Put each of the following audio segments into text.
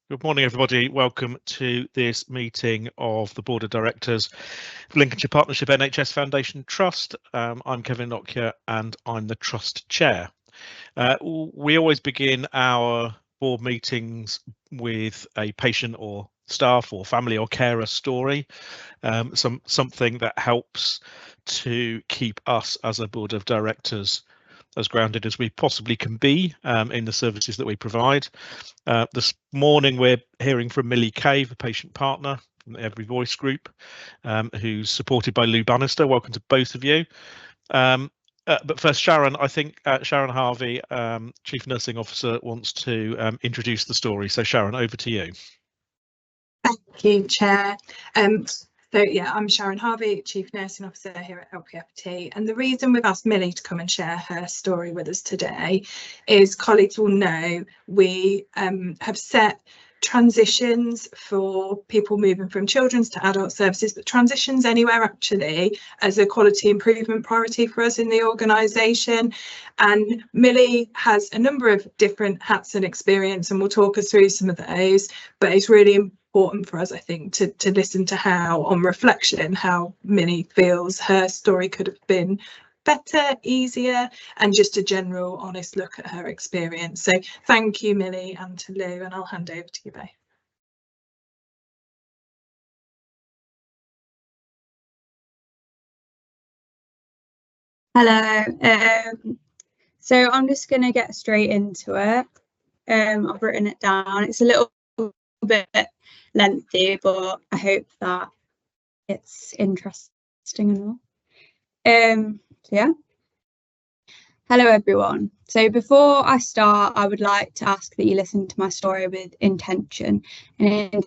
Good morning, everybody. Welcome to this meeting of the Board of Directors of Lincolnshire Partnership NHS Foundation Trust. I'm Kevin Nokia and I'm the Trust Chair. We always begin our board meetings with a patient or staff or family or carer story, something that helps to keep us as a Board of Directors as grounded as we possibly can be in the services that we provide. This morning we're hearing from Millie Cave, a patient partner from the Every Voice group, who's supported by Lou Bannister. Welcome to both of you. But first, Sharon, I think Sharon Harvey, Chief Nursing Officer, wants to introduce the story. So Sharon, over to you. Thank you, Chair. So yeah, I'm Sharon Harvey, Chief Nursing Officer here at LPFT, and the reason we've asked Millie to come and share her story with us today is colleagues will know we have set transitions for people moving from children's to adult services, but transitions anywhere actually as a quality improvement priority for us in the organisation. And Millie has a number of different hats and experience, and we'll talk us through some of those, but it's really important for us, I think, to listen to how, on reflection, how Millie feels her story could have been better, easier, and just a general honest look at her experience. So thank you, Millie, and to Lou, and I'll hand over to you both. Hello. So I'm just going to get straight into it. I've written it down. It's a little bit lengthy, but I hope that it's interesting enough. So yeah. Hello everyone. So before I start, I would like to ask that you listen to my story with intention, and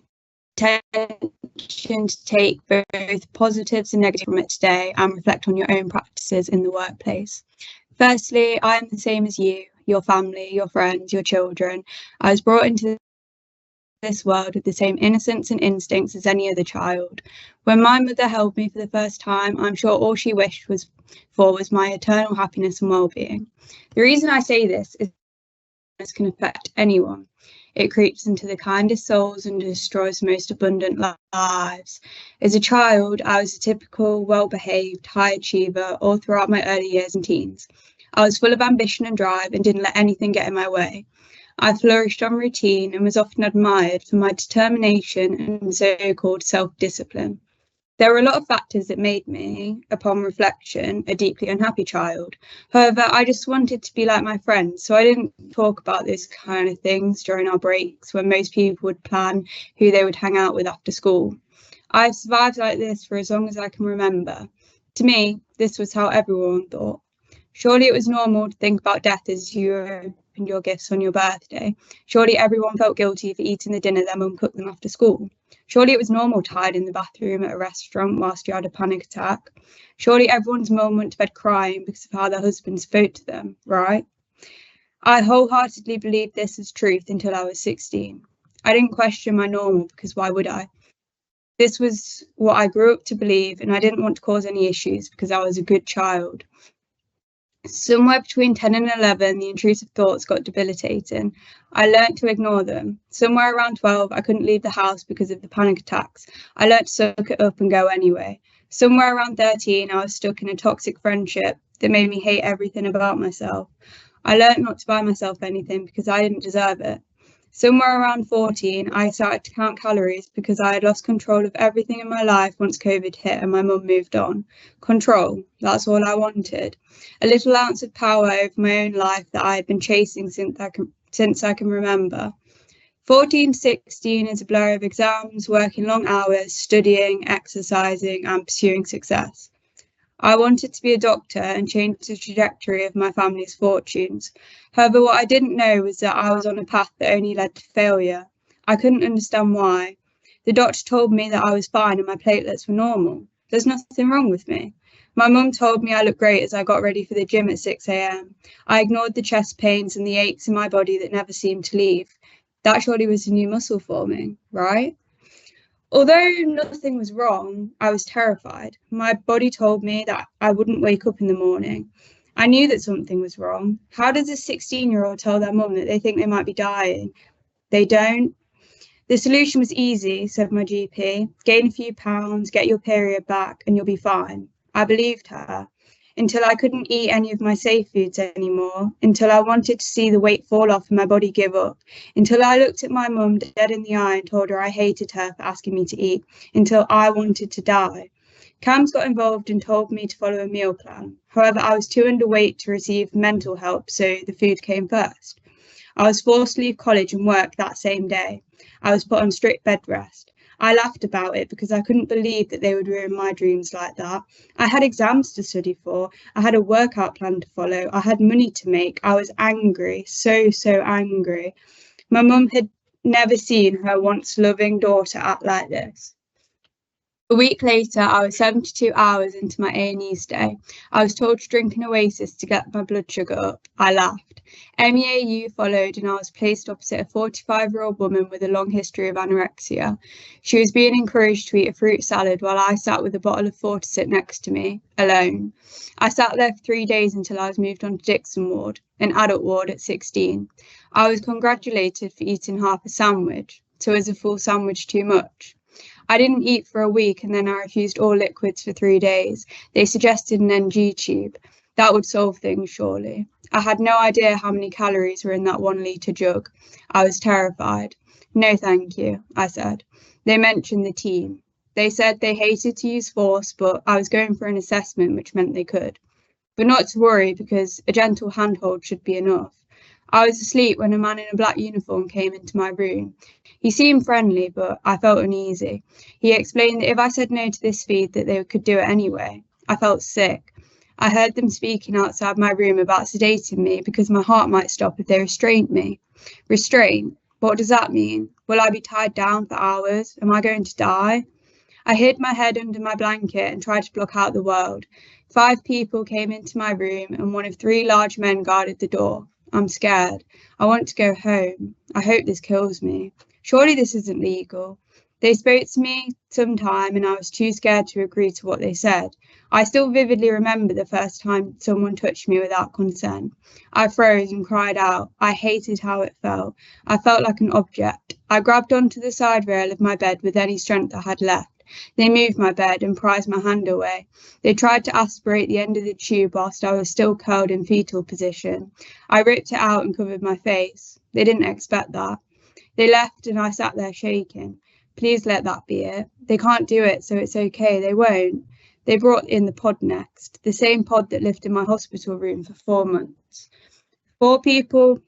intention to take both positives and negatives from it today and reflect on your own practices in the workplace. Firstly, I am the same as you, your family, your friends, your children. I was brought into this world with the same innocence and instincts as any other child. When my mother held me for the first time, I'm sure all she wished for was my eternal happiness and well-being. The reason I say this is this can affect anyone. It creeps into the kindest souls and destroys the most abundant lives. As a child, I was a typical, well-behaved, high achiever all throughout my early years and teens. I was full of ambition and drive and didn't let anything get in my way. I flourished on routine and was often admired for my determination and so-called self-discipline. There were a lot of factors that made me, upon reflection, a deeply unhappy child. However, I just wanted to be like my friends, so I didn't talk about this kind of things during our breaks when most people would plan who they would hang out with after school. I've survived like this for as long as I can remember. To me, this was how everyone thought. Surely it was normal to think about death as you opened your gifts on your birthday. Surely everyone felt guilty for eating the dinner their mum cooked them after school. Surely it was normal to hide in the bathroom at a restaurant whilst you had a panic attack. Surely everyone's mum went to bed crying because of how their husband spoke to them, right? I wholeheartedly believed this as truth until I was 16. I didn't question my normal because why would I? This was what I grew up to believe, and I didn't want to cause any issues because I was a good child. Somewhere between 10 and 11, the intrusive thoughts got debilitating. I learnt to ignore them. Somewhere around 12, I couldn't leave the house because of the panic attacks. I learnt to suck it up and go anyway. Somewhere around 13, I was stuck in a toxic friendship that made me hate everything about myself. I learnt not to buy myself anything because I didn't deserve it. Somewhere around 14, I started to count calories because I had lost control of everything in my life once COVID hit and my mum moved on. Control, that's all I wanted. A little ounce of power over my own life that I had been chasing since I can remember. 14 to 16 is a blur of exams, working long hours, studying, exercising, and pursuing success. I wanted to be a doctor and change the trajectory of my family's fortunes. However, what I didn't know was that I was on a path that only led to failure. I couldn't understand why. The doctor told me that I was fine and my platelets were normal. There's nothing wrong with me. My mum told me I looked great as I got ready for the gym at 6 a.m. I ignored the chest pains and the aches in my body that never seemed to leave. That surely was a new muscle forming, right? Although nothing was wrong, I was terrified. My body told me that I wouldn't wake up in the morning. I knew that something was wrong. How does a 16-year-old tell their mum that they think they might be dying? They don't. The solution was easy, said my GP. Gain a few pounds, get your period back, and you'll be fine. I believed her. Until I couldn't eat any of my safe foods anymore, until I wanted to see the weight fall off and my body give up, until I looked at my mum dead in the eye and told her I hated her for asking me to eat, until I wanted to die. CAMS got involved and told me to follow a meal plan. However, I was too underweight to receive mental help, so the food came first. I was forced to leave college and work that same day. I was put on strict bed rest. I laughed about it because I couldn't believe that they would ruin my dreams like that. I had exams to study for. I had a workout plan to follow. I had money to make. I was angry, so angry. My mum had never seen her once loving daughter act like this. A week later, I was 72 hours into my A&E stay. I was told to drink an Oasis to get my blood sugar up. I laughed. MEAU followed and I was placed opposite a 45-year-old woman with a long history of anorexia. She was being encouraged to eat a fruit salad while I sat with a bottle of Fortisip next to me, alone. I sat there for 3 days until I was moved on to Dixon ward, an adult ward at 16. I was congratulated for eating half a sandwich. So is a full sandwich too much? I didn't eat for a week and then I refused all liquids for 3 days. They suggested an NG tube. That would solve things, surely. I had no idea how many calories were in that 1 litre jug. I was terrified. No, thank you, I said. They mentioned the team. They said they hated to use force, but I was going for an assessment, which meant they could. But not to worry, because a gentle handhold should be enough. I was asleep when a man in a black uniform came into my room. He seemed friendly, but I felt uneasy. He explained that if I said no to this feed, that they could do it anyway. I felt sick. I heard them speaking outside my room about sedating me because my heart might stop if they restrained me. Restraint? What does that mean? Will I be tied down for hours? Am I going to die? I hid my head under my blanket and tried to block out the world. 5 people came into my room and one of 3 large men guarded the door. I'm scared. I want to go home. I hope this kills me. Surely this isn't legal. They spoke to me some time and I was too scared to agree to what they said. I still vividly remember the first time someone touched me without consent. I froze and cried out. I hated how it felt. I felt like an object. I grabbed onto the side rail of my bed with any strength I had left. They moved my bed and prized my hand away. They tried to aspirate the end of the tube whilst I was still curled in fetal position. I ripped it out and covered my face. They didn't expect that. They left and I sat there shaking. Please let that be it. They can't do it, so it's okay. They won't. They brought in the pod next, the same pod that lived in my hospital room for 4 months. 4 people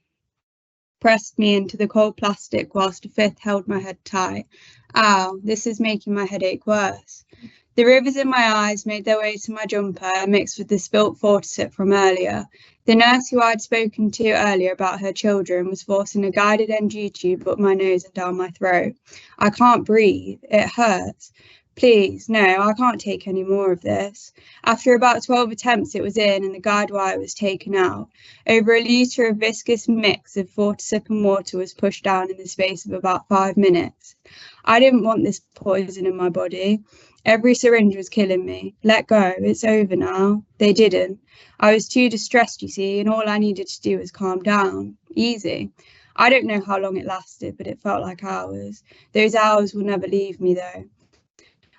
pressed me into the cold plastic whilst a 5th held my head tight. Ow, this is making my headache worse. The rivers in my eyes made their way to my jumper mixed with the spilt Fortisip from earlier. The nurse who I'd spoken to earlier about her children was forcing a guided NG tube up my nose and down my throat. I can't breathe. It hurts. Please, no, I can't take any more of this. After about 12 attempts, it was in and the guide wire was taken out. Over a litre of viscous mix of Fortisip and water was pushed down in the space of about 5 minutes. I didn't want this poison in my body. Every syringe was killing me. Let go, it's over now. They didn't. I was too distressed, you see, and all I needed to do was calm down. Easy. I don't know how long it lasted, but it felt like hours. Those hours will never leave me, though.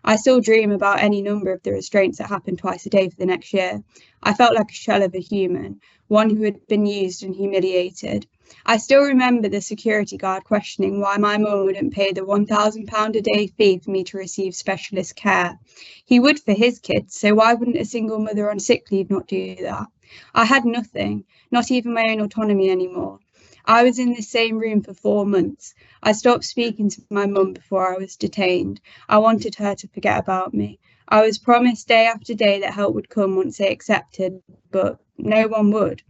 I still dream about any number of the restraints that happened twice a day for the next year. I felt like a shell of a human, one who had been used and humiliated. I still remember the security guard questioning why my mum wouldn't pay the £1,000 a day fee for me to receive specialist care. He would for his kids, so why wouldn't a single mother on sick leave not do that? I had nothing, not even my own autonomy anymore. I was in the same room for 4 months. I stopped speaking to my mum before I was detained. I wanted her to forget about me. I was promised day after day that help would come once they accepted, but no one would.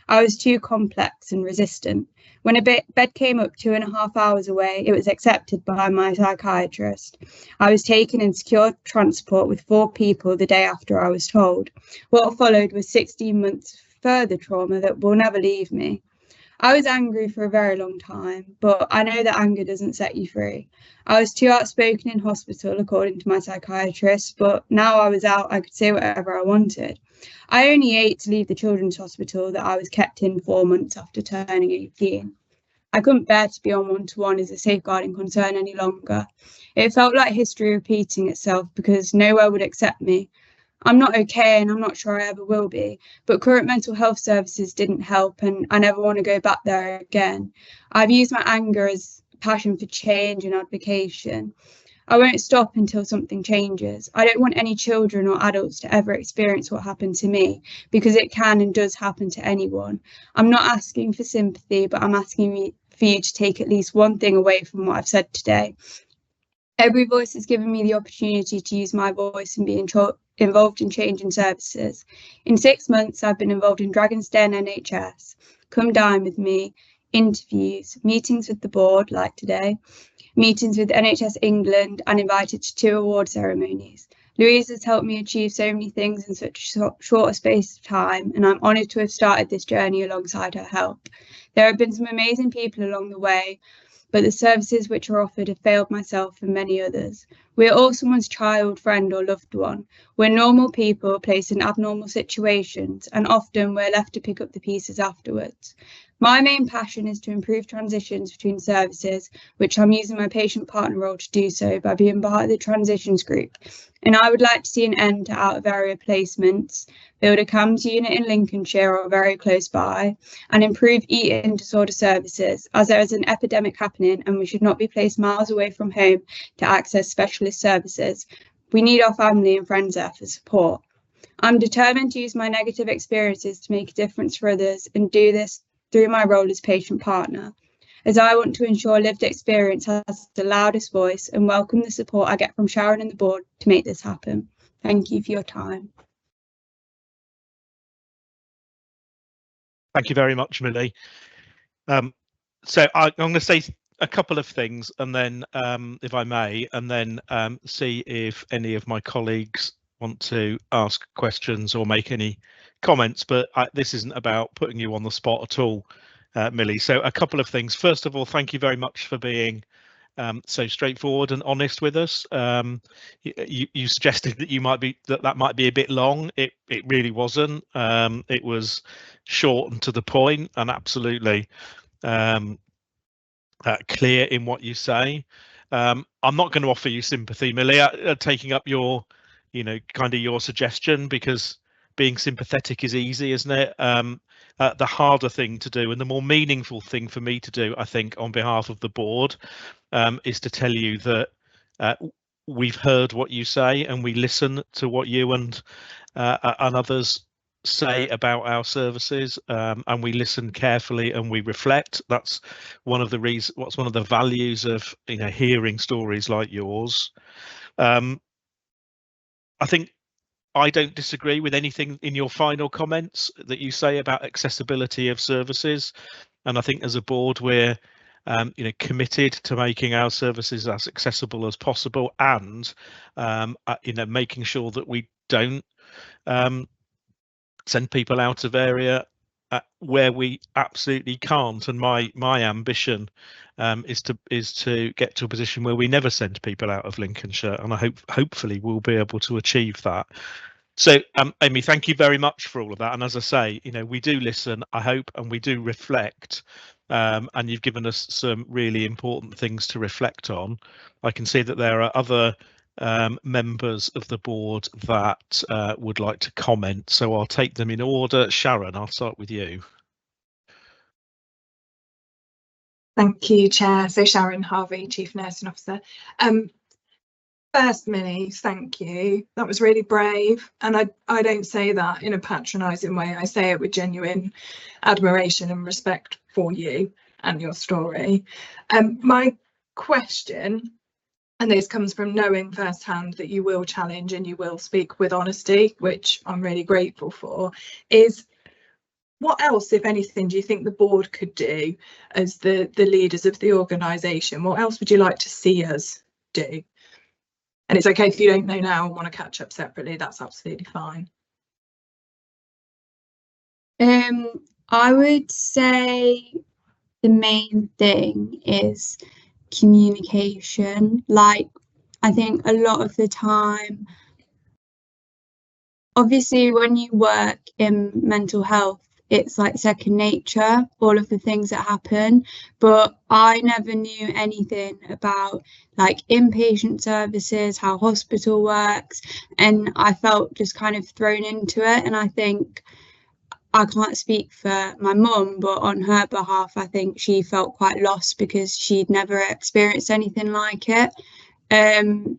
I was too complex and resistant. When a bed came up 2.5 hours away, it was accepted by my psychiatrist. I was taken in secure transport with 4 people the day after I was told. What followed was 16 months further trauma that will never leave me. I was angry for a very long time, but I know that anger doesn't set you free. I was too outspoken in hospital, according to my psychiatrist, but now I was out, I could say whatever I wanted. I only ate to leave the children's hospital that I was kept in 4 months after turning 18. I couldn't bear to be on one-to-one as a safeguarding concern any longer. It felt like history repeating itself because nowhere would accept me. I'm not okay and I'm not sure I ever will be, but current mental health services didn't help and I never want to go back there again. I've used my anger as passion for change and advocacy. I won't stop until something changes. I don't want any children or adults to ever experience what happened to me, because it can and does happen to anyone. I'm not asking for sympathy, but I'm asking for you to take at least one thing away from what I've said today. Every voice has given me the opportunity to use my voice and be involved in changing services. In 6 months, I've been involved in Dragon's Den NHS, Come Dine with Me, interviews, meetings with the board like today, meetings with NHS England, and invited to 2 award ceremonies. Louise has helped me achieve so many things in such a short space of time, and I'm honoured to have started this journey alongside her help. There have been some amazing people along the way, but the services which are offered have failed myself and many others. We are all someone's child, friend or loved one. We're normal people placed in abnormal situations, and often we're left to pick up the pieces afterwards. My main passion is to improve transitions between services, which I'm using my patient partner role to do so by being part of the transitions group. And I would like to see an end to out-of-area placements, build a CAMHS unit in Lincolnshire or very close by, and improve eating disorder services, as there is an epidemic happening and we should not be placed miles away from home to access specialist services. We need our family and friends there for support. I'm determined to use my negative experiences to make a difference for others and do this through my role as patient partner, as I want to ensure lived experience has the loudest voice and welcome the support I get from Sharon and the board to make this happen. Thank you for your time. Thank you very much, Millie. So I'm going to say a couple of things, and then, if I may, and then see if any of my colleagues want to ask questions or make any comments. But this isn't about putting you on the spot at all, Millie. So a couple of things. First of all, thank you very much for being so straightforward and honest with us. You suggested that that might be a bit long. It really wasn't. It was short and to the point, and absolutely clear in what you say. I'm not going to offer you sympathy, Millie, taking up your, kind of your suggestion, because being sympathetic is easy, isn't it? The harder thing to do and the more meaningful thing for me to do, I think, on behalf of the board, is to tell you that we've heard what you say and we listen to what you and others say about our services, and we listen carefully and we reflect. That's one of the reasons. What's one of the values of hearing stories like yours. I think I don't disagree with anything in your final comments that you say about accessibility of services, and I think as a board we're committed to making our services as accessible as possible, and making sure that we don't send people out of area where we absolutely can't. And my ambition is to get to a position where we never send people out of Lincolnshire, and I hopefully we'll be able to achieve that. So Amy, thank you very much for all of that. And as I say, we do listen, I hope, and we do reflect, and you've given us some really important things to reflect on. I can see that there are other members of the board that would like to comment, so I'll take them in order. Sharon, I'll start with you. Thank you, Chair. So Sharon Harvey, Chief Nursing Officer. First, Millie, thank you. That was really brave, and I don't say that in a patronising way. I say it with genuine admiration and respect for you and your story. My question, and this comes from knowing firsthand that you will challenge and you will speak with honesty, which I'm really grateful for, is what else, if anything, do you think the board could do as the leaders of the organisation? What else would you like to see us do? And it's okay if you don't know now and want to catch up separately, that's absolutely fine. I would say the main thing is communication. Like, I think a lot of the time, obviously when you work in mental health, it's like second nature, all of the things that happen. But I never knew anything about like inpatient services, how hospital works, and I felt just kind of thrown into it. And I think, I can't speak for my mum, but on her behalf, I think she felt quite lost because she'd never experienced anything like it. And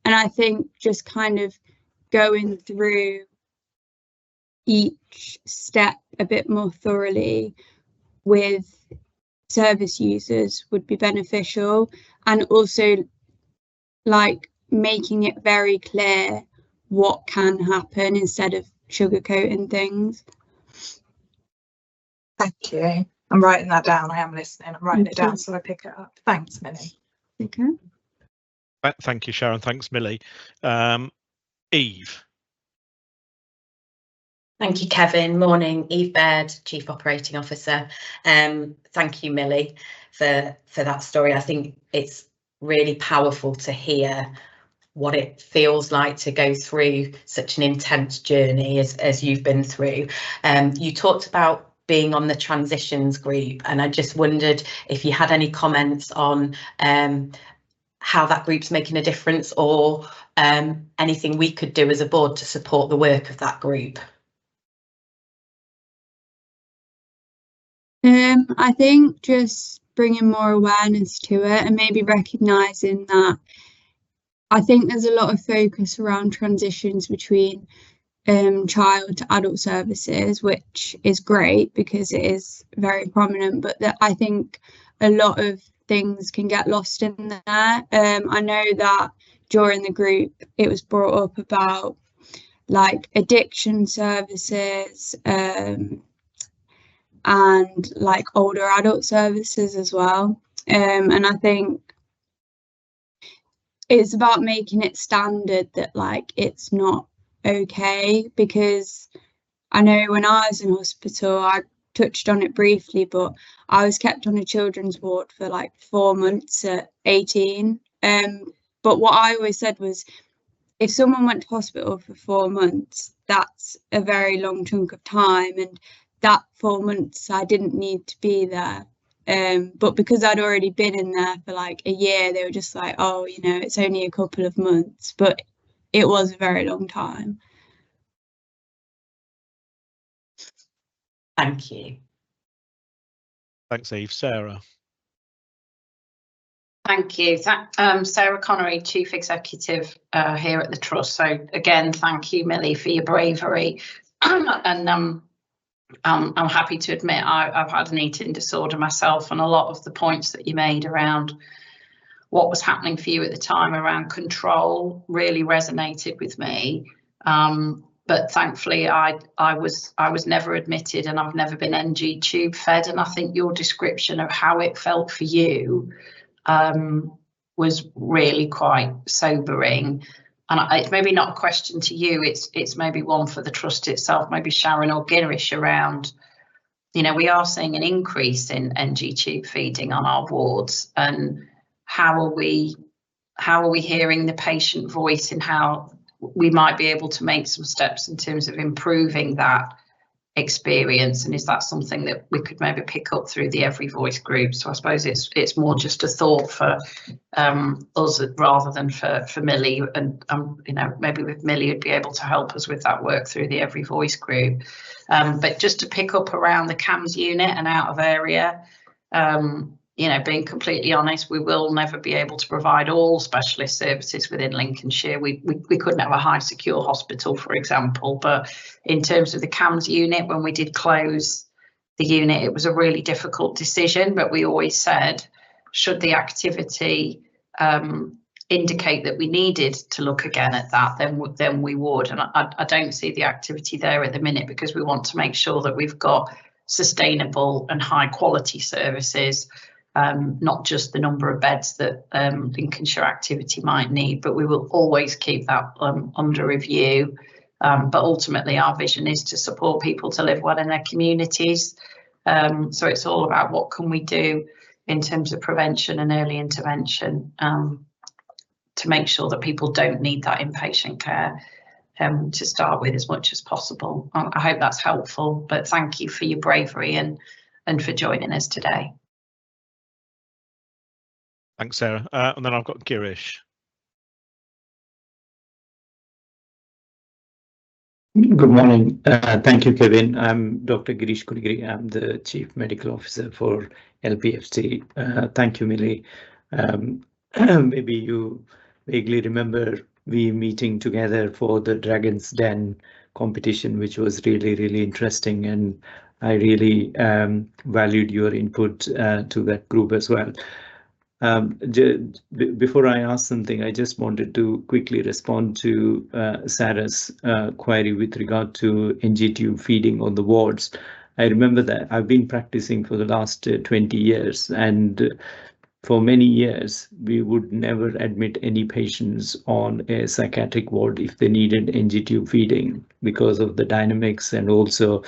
I think just kind of going through each step a bit more thoroughly with service users would be beneficial, and also like making it very clear what can happen instead of sugarcoating things. Thank you. I'm writing that down. I am listening. I'm writing it down so I pick it up. Thanks, Millie. Okay. Thank you, Sharon. Thanks, Millie. Eve. Thank you, Kevin. Morning, Eve Baird, Chief Operating Officer. Thank you, Millie, for that story. I think it's really powerful to hear what it feels like to go through such an intense journey as you've been through. You talked about being on the transitions group, and I just wondered if you had any comments on how that group's making a difference, or anything we could do as a board to support the work of that group. I think just bringing more awareness to it, and maybe recognising that I think there's a lot of focus around transitions between child to adult services, which is great because it is very prominent, but that I think a lot of things can get lost in there. I know that during the group it was brought up about like addiction services and like older adult services as well, and I think it's about making it standard that like it's not okay, because I know when I was in hospital, I touched on it briefly, but I was kept on a children's ward for like 4 months at 18. But what I always said was, if someone went to hospital for 4 months, that's a very long chunk of time, and that 4 months I didn't need to be there. But because I'd already been in there for like a year, they were just like, oh, you know, it's only a couple of months, but it was a very long time. Thank you. Thanks, Eve. Sarah. Thank you. Sarah Connery, Chief Executive here at the Trust. So again, thank you, Millie, for your bravery. And I'm happy to admit I've had an eating disorder myself, and a lot of the points that you made around what was happening for you at the time around control really resonated with me. But thankfully I was never admitted, and I've never been NG tube fed, and I think your description of how it felt for you was really quite sobering. And it's maybe not a question to you, it's maybe one for the Trust itself, maybe Sharon or Girish, around, you know, we are seeing an increase in NG tube feeding on our wards, and how are we hearing the patient voice, and how we might be able to make some steps in terms of improving that experience, and is that something that we could maybe pick up through the Every Voice group? So I suppose it's more just a thought for us rather than for Millie, and you know, maybe with Millie would be able to help us with that work through the Every Voice group. But just to pick up around the CAMHS unit and out of area, you know, being completely honest, we will never be able to provide all specialist services within Lincolnshire. We couldn't have a high secure hospital, for example, but in terms of the CAMHS unit, when we did close the unit, it was a really difficult decision, but we always said, should the activity indicate that we needed to look again at that, then we would. And I don't see the activity there at the minute, because we want to make sure that we've got sustainable and high quality services, not just the number of beds that Lincolnshire activity might need, but we will always keep that under review. But ultimately our vision is to support people to live well in their communities. So it's all about what can we do in terms of prevention and early intervention to make sure that people don't need that inpatient care to start with as much as possible. I hope that's helpful, but thank you for your bravery and for joining us today. Thanks, Sarah. And then I've got Girish. Good morning. Thank you, Kevin. I'm Dr. Girish Kuligiri. I'm the Chief Medical Officer for LPFT. Thank you, Millie. Maybe you vaguely remember we meeting together for the Dragon's Den competition, which was really, really interesting. And I really valued your input to that group as well. Before I ask something, I just wanted to quickly respond to Sarah's query with regard to NG tube feeding on the wards. I remember that I've been practicing for the last 20 years, and for many years, we would never admit any patients on a psychiatric ward if they needed NG tube feeding because of the dynamics and also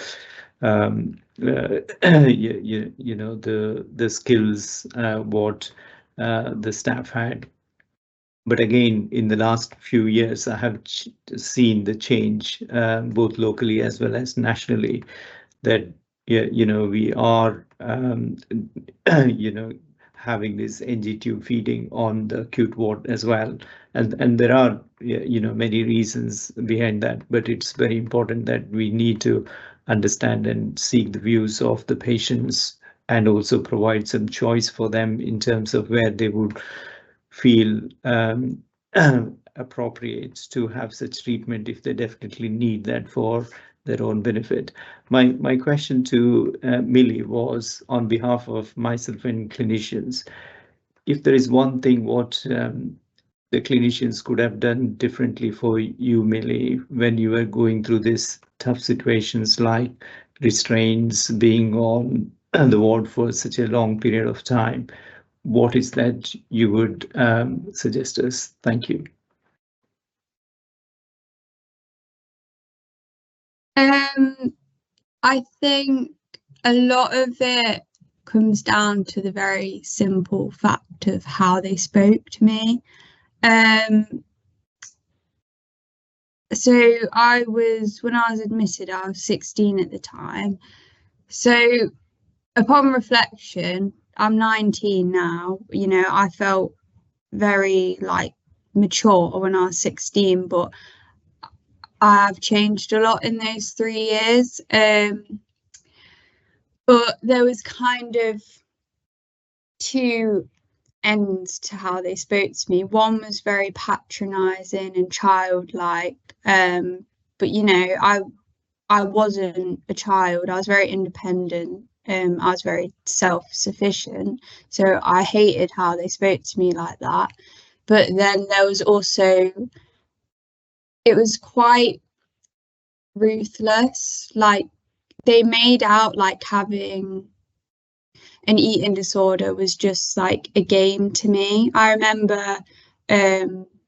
you know, the skills what the staff had. But again, in the last few years, I have seen the change both locally as well as nationally, that you know, we are you know, having this NG tube feeding on the acute ward as well, and there are, you know, many reasons behind that, but it's very important that we need to understand and seek the views of the patients and also provide some choice for them in terms of where they would feel appropriate to have such treatment if they definitely need that for their own benefit. My question to Millie was, on behalf of myself and clinicians, if there is one thing what the clinicians could have done differently for you, Millie, when you were going through these tough situations like restraints, being on the ward for such a long period of time, what is that you would suggest us? Thank you. I think a lot of it comes down to the very simple fact of how they spoke to me. So when I was admitted, I was 16 at the time. So upon reflection, I'm 19 now, you know, I felt very like mature when I was 16, but I've changed a lot in those 3 years. But there was kind of two ends to how they spoke to me. One was very patronizing and childlike, but you know, I wasn't a child. I was very independent. I was very self-sufficient, so I hated how they spoke to me like that. But then there was also, it was quite ruthless. Like, they made out like having an eating disorder was just like a game to me. I remember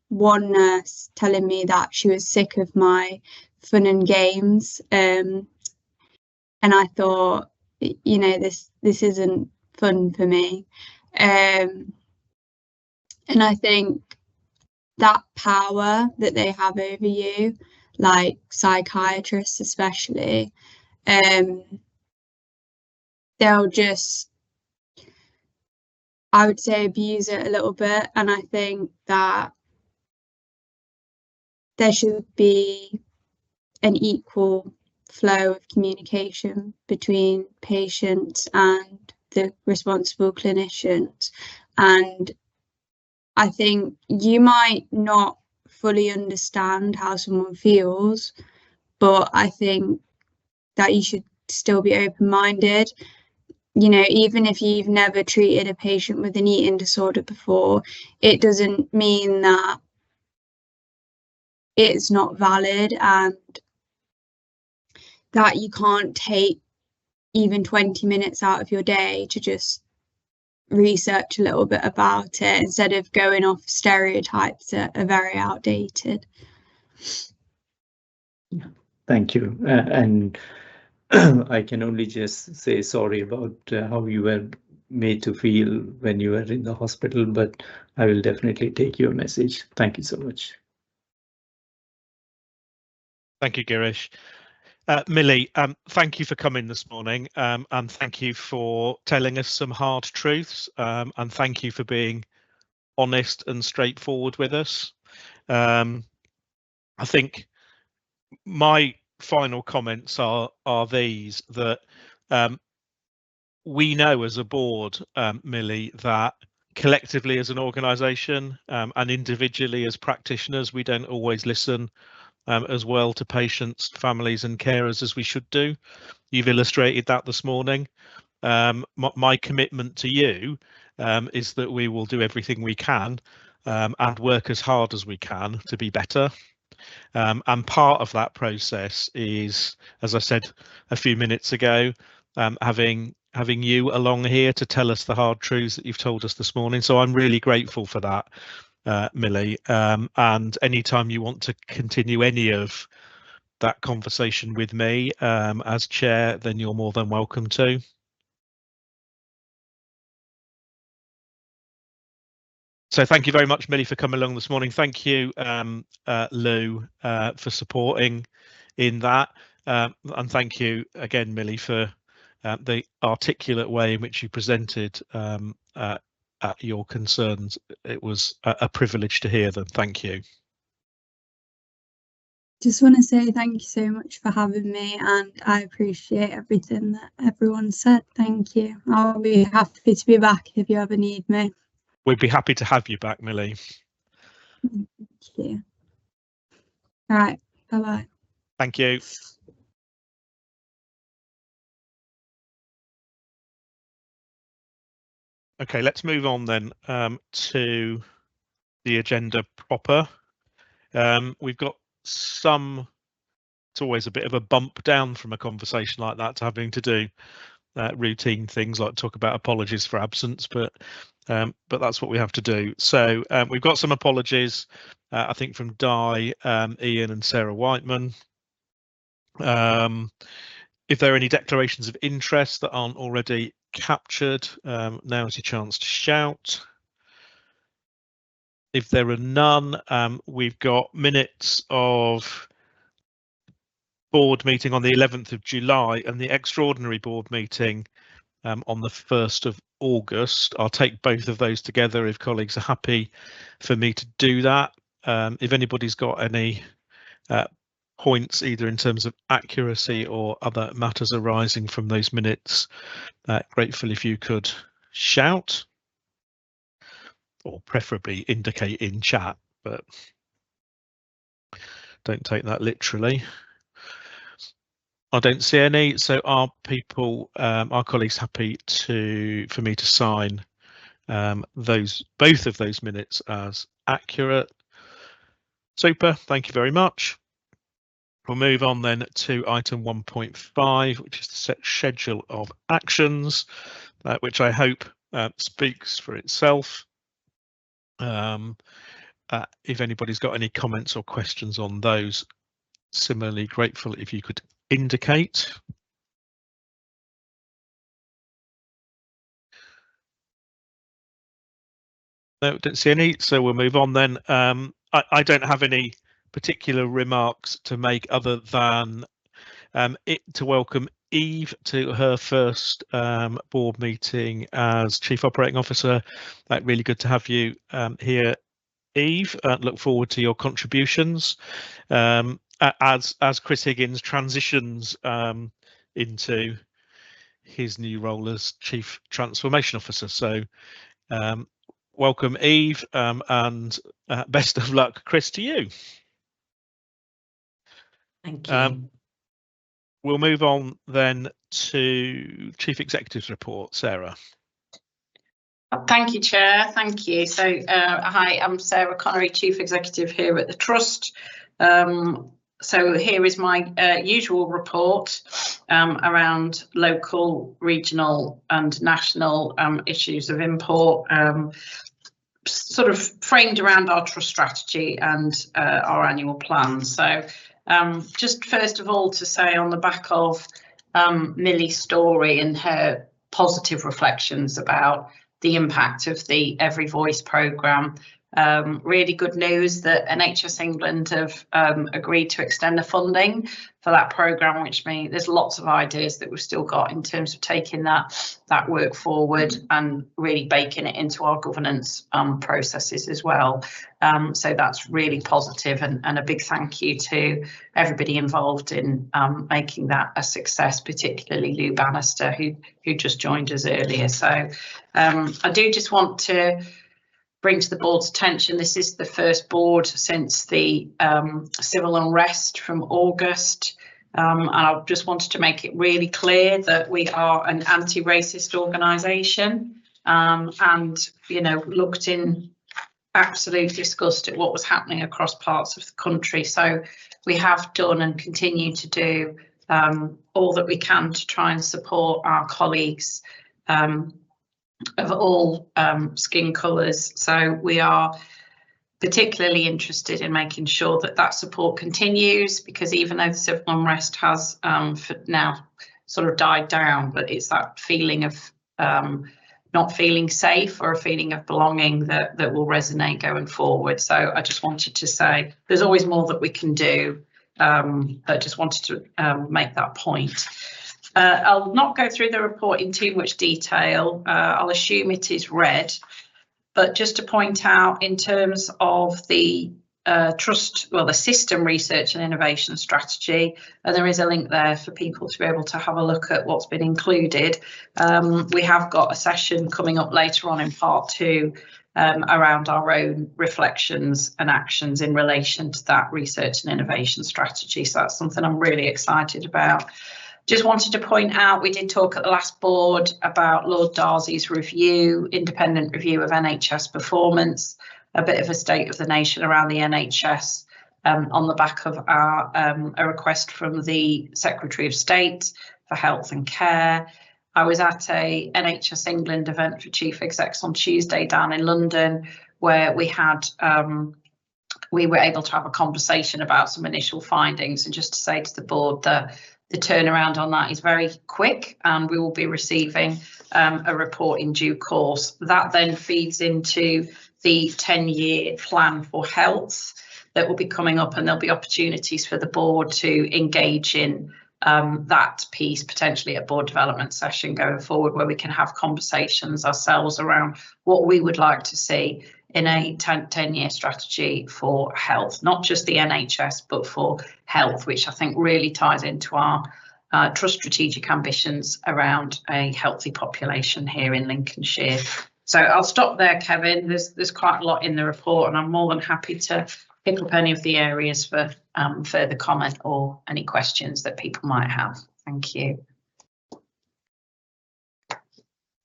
one nurse telling me that she was sick of my fun and games, and I thought, you know, this isn't fun for me. And I think that power that they have over you, like psychiatrists especially, they'll just, I would say, abuse it a little bit. And I think that there should be an equal flow of communication between patients and the responsible clinicians. And I think you might not fully understand how someone feels, but I think that you should still be open-minded. You know, even if you've never treated a patient with an eating disorder before, it doesn't mean that it's not valid and that you can't take even 20 minutes out of your day to just research a little bit about it instead of going off stereotypes that are very outdated. Thank you. And I can only just say sorry about how you were made to feel when you were in the hospital, but I will definitely take your message. Thank you so much. Thank you, Girish. Millie, thank you for coming this morning, and thank you for telling us some hard truths, and thank you for being honest and straightforward with us. I think my final comments are these, that we know as a board, Millie, that collectively as an organisation and individually as practitioners, we don't always listen as well to patients, families and carers as we should do. You've illustrated that this morning. My commitment to you is that we will do everything we can and work as hard as we can to be better. And part of that process is, as I said a few minutes ago, having you along here to tell us the hard truths that you've told us this morning. So I'm really grateful for that, Millie. And anytime you want to continue any of that conversation with me as chair, then you're more than welcome to. So thank you very much, Millie, for coming along this morning. Thank you, Lou, for supporting in that. And thank you again, Millie, for the articulate way in which you presented your concerns. It was a privilege to hear them. Thank you. Just want to say thank you so much for having me, and I appreciate everything that everyone said. Thank you. I'll be happy to be back if you ever need me. We'd be happy to have you back, Millie. Thank you. All right. Bye-bye. Thank you. Okay, let's move on then to the agenda proper. We've got some, it's always a bit of a bump down from a conversation like that to having to do routine things like talk about apologies for absence, but that's what we have to do. So we've got some apologies, I think, from Di, Ian and Sarah Whiteman. If there are any declarations of interest that aren't already captured, now is your chance to shout. If there are none, we've got minutes of board meeting on the 11th of July and the extraordinary board meeting on the 1st of August. I'll take both of those together if colleagues are happy for me to do that. If anybody's got any points, either in terms of accuracy or other matters arising from those minutes, grateful if you could shout, or preferably indicate in chat, but don't take that literally. I don't see any, so are people, our colleagues, happy for me to sign both of those minutes as accurate? Super, thank you very much. We'll move on then to item 1.5, which is the set schedule of actions, which I hope speaks for itself. If anybody's got any comments or questions on those, similarly grateful if you could indicate. No, don't see any, so we'll move on then. I don't have any particular remarks to make other than to welcome Eve to her first board meeting as Chief Operating Officer. Really good to have you here, Eve. Look forward to your contributions as Chris Higgins transitions into his new role as Chief Transformation Officer. So welcome, Eve, and best of luck, Chris, to you. Thank you. We'll move on then to Chief Executive's report, Sarah. Thank you, Chair. Thank you. So, hi, I'm Sarah Connery, Chief Executive here at the Trust. So here is my usual report around local, regional and national issues of import, sort of framed around our Trust strategy and our annual plan. So just first of all to say, on the back of Millie's story and her positive reflections about the impact of the Every Voice programme, Really good news that NHS England have agreed to extend the funding for that programme, which means there's lots of ideas that we've still got in terms of taking that work forward and really baking it into our governance processes as well. So that's really positive, and a big thank you to everybody involved in making that a success, particularly Lou Bannister, who just joined us earlier. So I do just want to bring to the board's attention, this is the first board since the civil unrest from August, and I just wanted to make it really clear that we are an anti-racist organisation, and looked in absolute disgust at what was happening across parts of the country. So we have done and continue to do all that we can to try and support our colleagues of all skin colours. So we are particularly interested in making sure that that support continues, because even though the civil unrest has for now sort of died down, but it's that feeling of not feeling safe or a feeling of belonging that will resonate going forward. So I just wanted to say there's always more that we can do. I just wanted to make that point. I'll not go through the report in too much detail. I'll assume it is read, but just to point out in terms of the the system research and innovation strategy, and there is a link there for people to be able to have a look at what's been included. We have got a session coming up later on in part 2 around our own reflections and actions in relation to that research and innovation strategy. So that's something I'm really excited about. Just wanted to point out, we did talk at the last board about Lord Darcy's review, independent review of NHS performance, a bit of a state of the nation around the NHS on the back of our a request from the Secretary of State for Health and Care. I was at a NHS England event for chief execs on Tuesday down in London, where we had we were able to have a conversation about some initial findings, and just to say to the board that the turnaround on that is very quick, and we will be receiving a report in due course. That then feeds into the 10-year plan for health that will be coming up, and there'll be opportunities for the board to engage in that piece, potentially at board development session going forward, where we can have conversations ourselves around what we would like to see in a 10-year strategy for health, not just the NHS, but for health, which I think really ties into our trust strategic ambitions around a healthy population here in Lincolnshire. So I'll stop there, Kevin. There's quite a lot in the report, and I'm more than happy to pick up any of the areas for further comment or any questions that people might have. Thank you.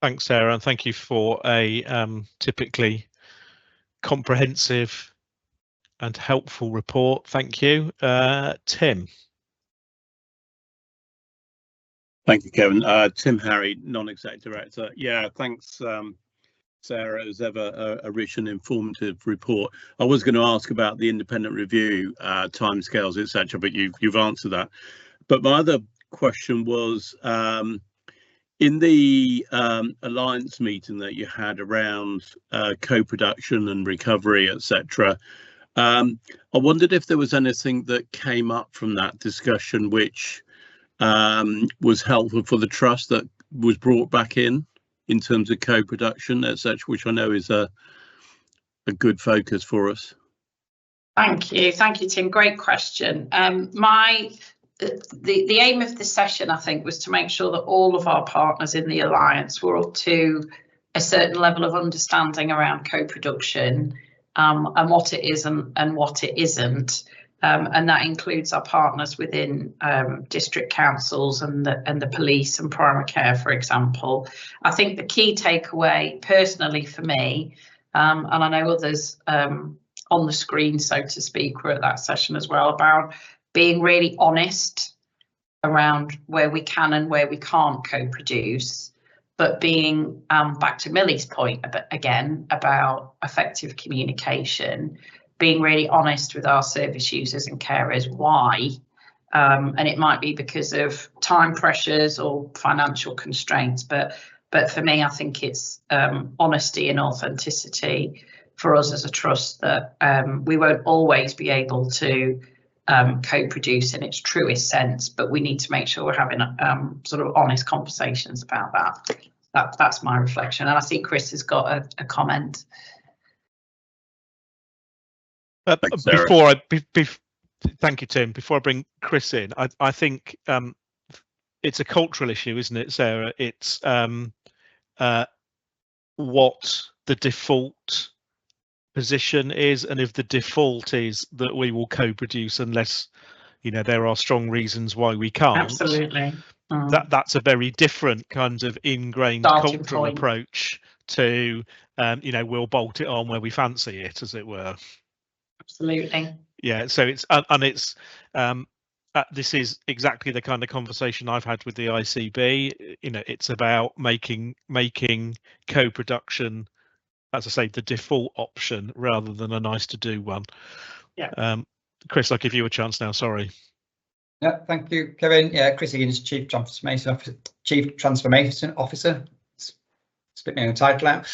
Thanks, Sarah, and thank you for a typically comprehensive and helpful report. Thank you. Tim. Thank you, Kevin. Tim Harry, non-exec director. Yeah, thanks, Sarah, as ever, a rich and informative report. I was going to ask about the independent review, timescales, etc., but you've answered that. But my other question was, in the alliance meeting that you had around co-production and recovery, etc., I wondered if there was anything that came up from that discussion which was helpful for the trust that was brought back in terms of co-production, etc., which I know is a good focus for us. Thank you, Tim. Great question. The aim of this session, I think, was to make sure that all of our partners in the alliance were up to a certain level of understanding around co-production and what it is and what it isn't. And that includes our partners within district councils and the police and primary care, for example. I think the key takeaway personally for me, and I know others on the screen, so to speak, were at that session as well, about being really honest around where we can and where we can't co-produce, but being back to Millie's point again about effective communication, being really honest with our service users and carers why, and it might be because of time pressures or financial constraints, but for me I think it's honesty and authenticity for us as a trust that we won't always be able to co-produce in its truest sense, but we need to make sure we're having sort of honest conversations about that. That's my reflection, and I see Chris has got a comment. Thank you, Tim. Before I bring Chris in, I think it's a cultural issue, isn't it, Sarah? It's what the default position is, and if the default is that we will co-produce unless, you know, there are strong reasons why we can't. Absolutely. That's a very different kind of ingrained cultural approach to, you know, we'll bolt it on where we fancy it, as it were. Absolutely. Yeah. So it's and it's this is exactly the kind of conversation I've had with the ICB. You know, it's about making co-production, as I say, the default option rather than a nice to do one. Yeah. Chris, I'll give you a chance now. Sorry. Yeah, thank you, Kevin. Yeah, Chris Higgins, Chief Transformation Officer. Spit my own title out.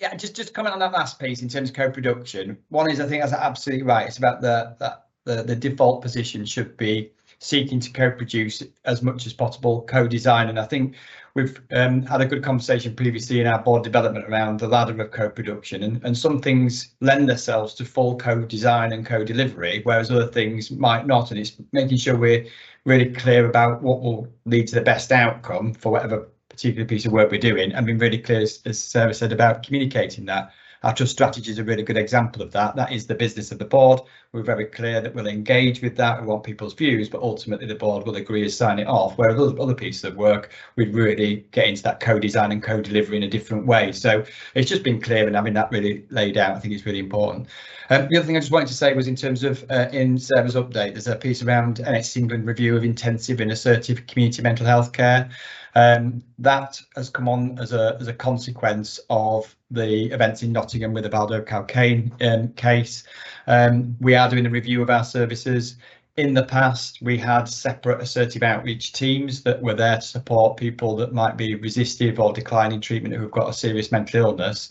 Yeah, just comment on that last piece in terms of co-production. One is, I think that's absolutely right. It's about the default position should be seeking to co-produce as much as possible, co-design, and I think we've had a good conversation previously in our board development around the ladder of co-production, and some things lend themselves to full co-design and co-delivery, whereas other things might not, and it's making sure we're really clear about what will lead to the best outcome for whatever particular piece of work we're doing, and being really clear, as Sarah said, about communicating that. Our trust strategy is a really good example of that. That is the business of the board. We're very clear that we'll engage with that. We want people's views, but ultimately the board will agree to sign it off. Whereas other pieces of work, we'd really get into that co-design and co-delivery in a different way. So it's just been clear and having that really laid out, I think it's really important. The other thing I just wanted to say was in terms of in Sarah's update, there's a piece around NHS England review of intensive and assertive community mental health care. That has come on as a consequence of the events in Nottingham with the Baldo Calcane case. We are doing a review of our services. In the past, we had separate assertive outreach teams that were there to support people that might be resistive or declining treatment who've got a serious mental illness.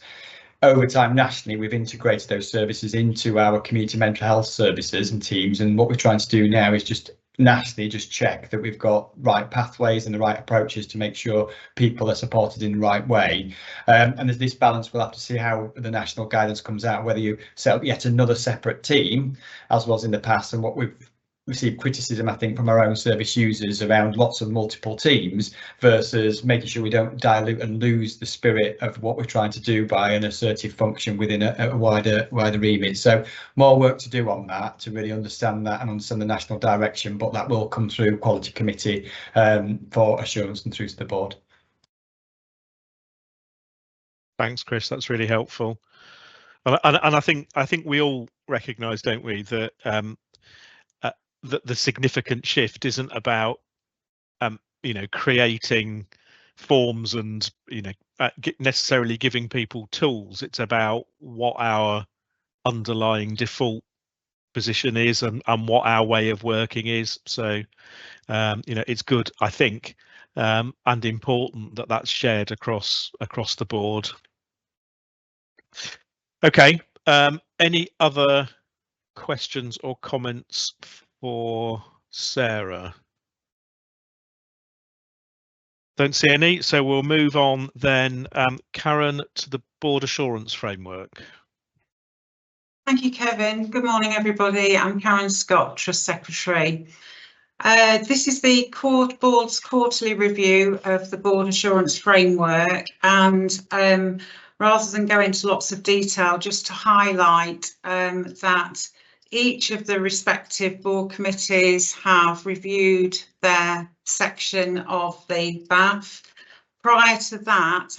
Over time, nationally, we've integrated those services into our community mental health services and teams, and what we're trying to do now is just nationally just check that we've got right pathways and the right approaches to make sure people are supported in the right way. And there's this balance. We'll have to see how the national guidance comes out, whether you set up yet another separate team, as was in the past, and what we've received criticism, I think, from our own service users around lots of multiple teams versus making sure we don't dilute and lose the spirit of what we're trying to do by an assertive function within a wider remit. So more work to do on that to really understand that and understand the national direction, but that will come through Quality Committee for assurance and through to the board. Thanks, Chris. That's really helpful. And I think we all recognise, don't we, that the significant shift isn't about you know, creating forms and, you know, necessarily giving people tools. It's about what our underlying default position is and what our way of working is. So you know, it's good, I think, and important that that's shared across the board. Okay, any other questions or comments for Sarah? Don't see any, so we'll move on then. Karen, to the board assurance framework. Thank you, Kevin. Good morning, everybody. I'm Karen Scott, Trust Secretary. This is the board's quarterly review of the board assurance framework, and rather than go into lots of detail, just to highlight that each of the respective board committees have reviewed their section of the BAF. Prior to that,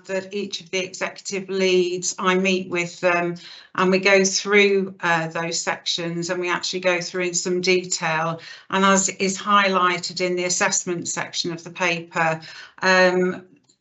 that each of the executive leads, I meet with them and we go through those sections, and we actually go through in some detail, and as is highlighted in the assessment section of the paper,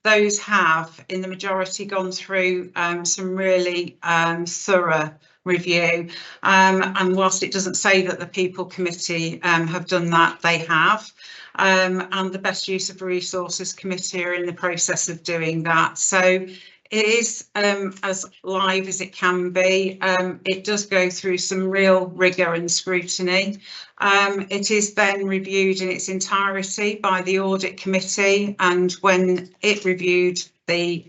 those have in the majority gone through some really thorough review, and whilst it doesn't say that the people committee have done that, they have. And the best use of resources committee are in the process of doing that. So it is as live as it can be. It does go through some real rigour and scrutiny. It is then reviewed in its entirety by the audit committee, and when it reviewed the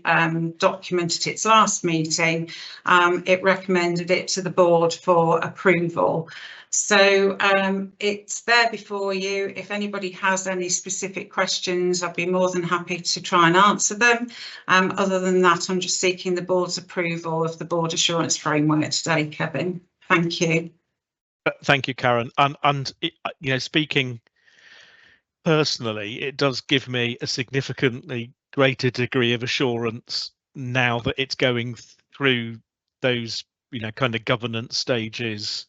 document at its last meeting, it recommended it to the board for approval. So it's there before you. If anybody has any specific questions, I'd be more than happy to try and answer them. Other than that, I'm just seeking the board's approval of the board assurance framework today, Kevin. Thank you. Thank you, Karen. And it, you know, speaking personally, it does give me a significantly greater degree of assurance now that it's going through those, you know, kind of governance stages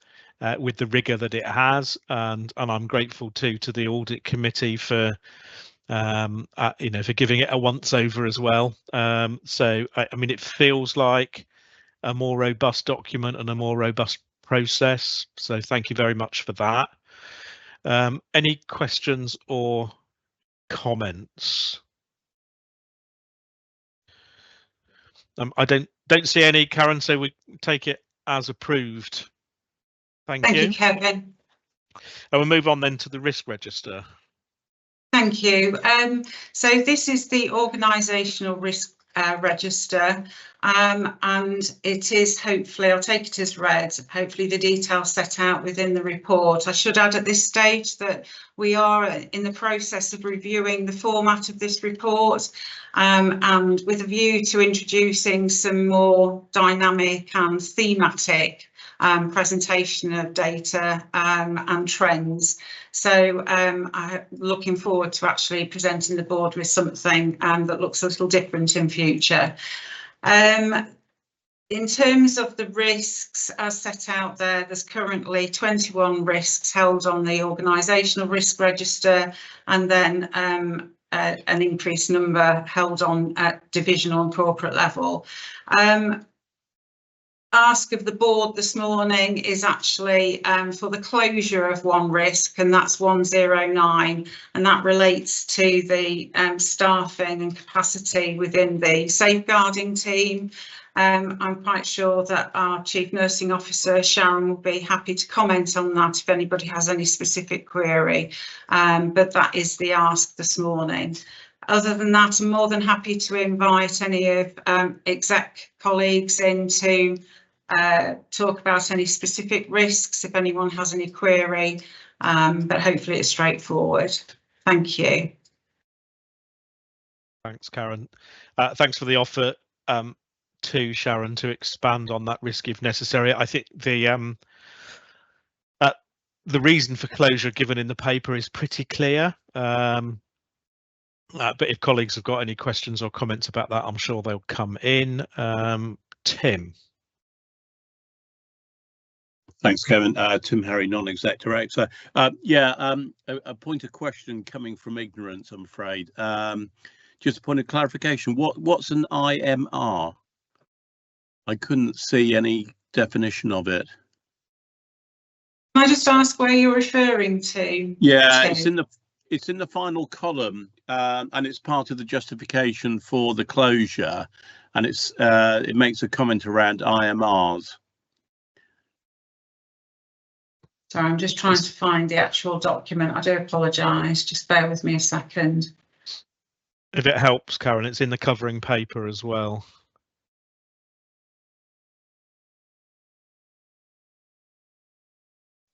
with the rigour that it has, and I'm grateful too to the audit committee for you know, for giving it a once over as well. So I mean, it feels like a more robust document and a more robust process. So thank you very much for that. Any questions or comments? I don't see any, Karen, so we take it as approved. Thank you. Thank you, Kevin. And we'll move on then to the risk register. Thank you. So this is the organisational risk register, and it is, hopefully, I'll take it as read, hopefully the details set out within the report. I should add at this stage that we are in the process of reviewing the format of this report, and with a view to introducing some more dynamic and thematic presentation of data and trends. So I'm looking forward to actually presenting the board with something that looks a little different in future. In terms of the risks as set out there, there's currently 21 risks held on the organisational risk register, and then an increased number held on at divisional and corporate level. Ask of the board this morning is actually for the closure of one risk, and that's 109, and that relates to the staffing and capacity within the safeguarding team. I'm quite sure that our Chief Nursing Officer, Sharon, will be happy to comment on that if anybody has any specific query, but that is the ask this morning. Other than that, I'm more than happy to invite any of exec colleagues in to talk about any specific risks if anyone has any query, but hopefully it's straightforward. Thank you. Thanks, Karen. Thanks for the offer to Sharon to expand on that risk if necessary. I think the reason for closure given in the paper is pretty clear. But if colleagues have got any questions or comments about that, I'm sure they'll come in. Tim. Thanks, Kevin. Tim Harry, non-exec director. A point of question coming from ignorance, I'm afraid. Just a point of clarification. What's an IMR? I couldn't see any definition of it. Can I just ask where you're referring to? Yeah, it's in the final column, and it's part of the justification for the closure, and it makes a comment around IMRs. Sorry, I'm just trying to find the actual document. I do apologise. Just bear with me a second. If it helps, Karen, it's in the covering paper as well.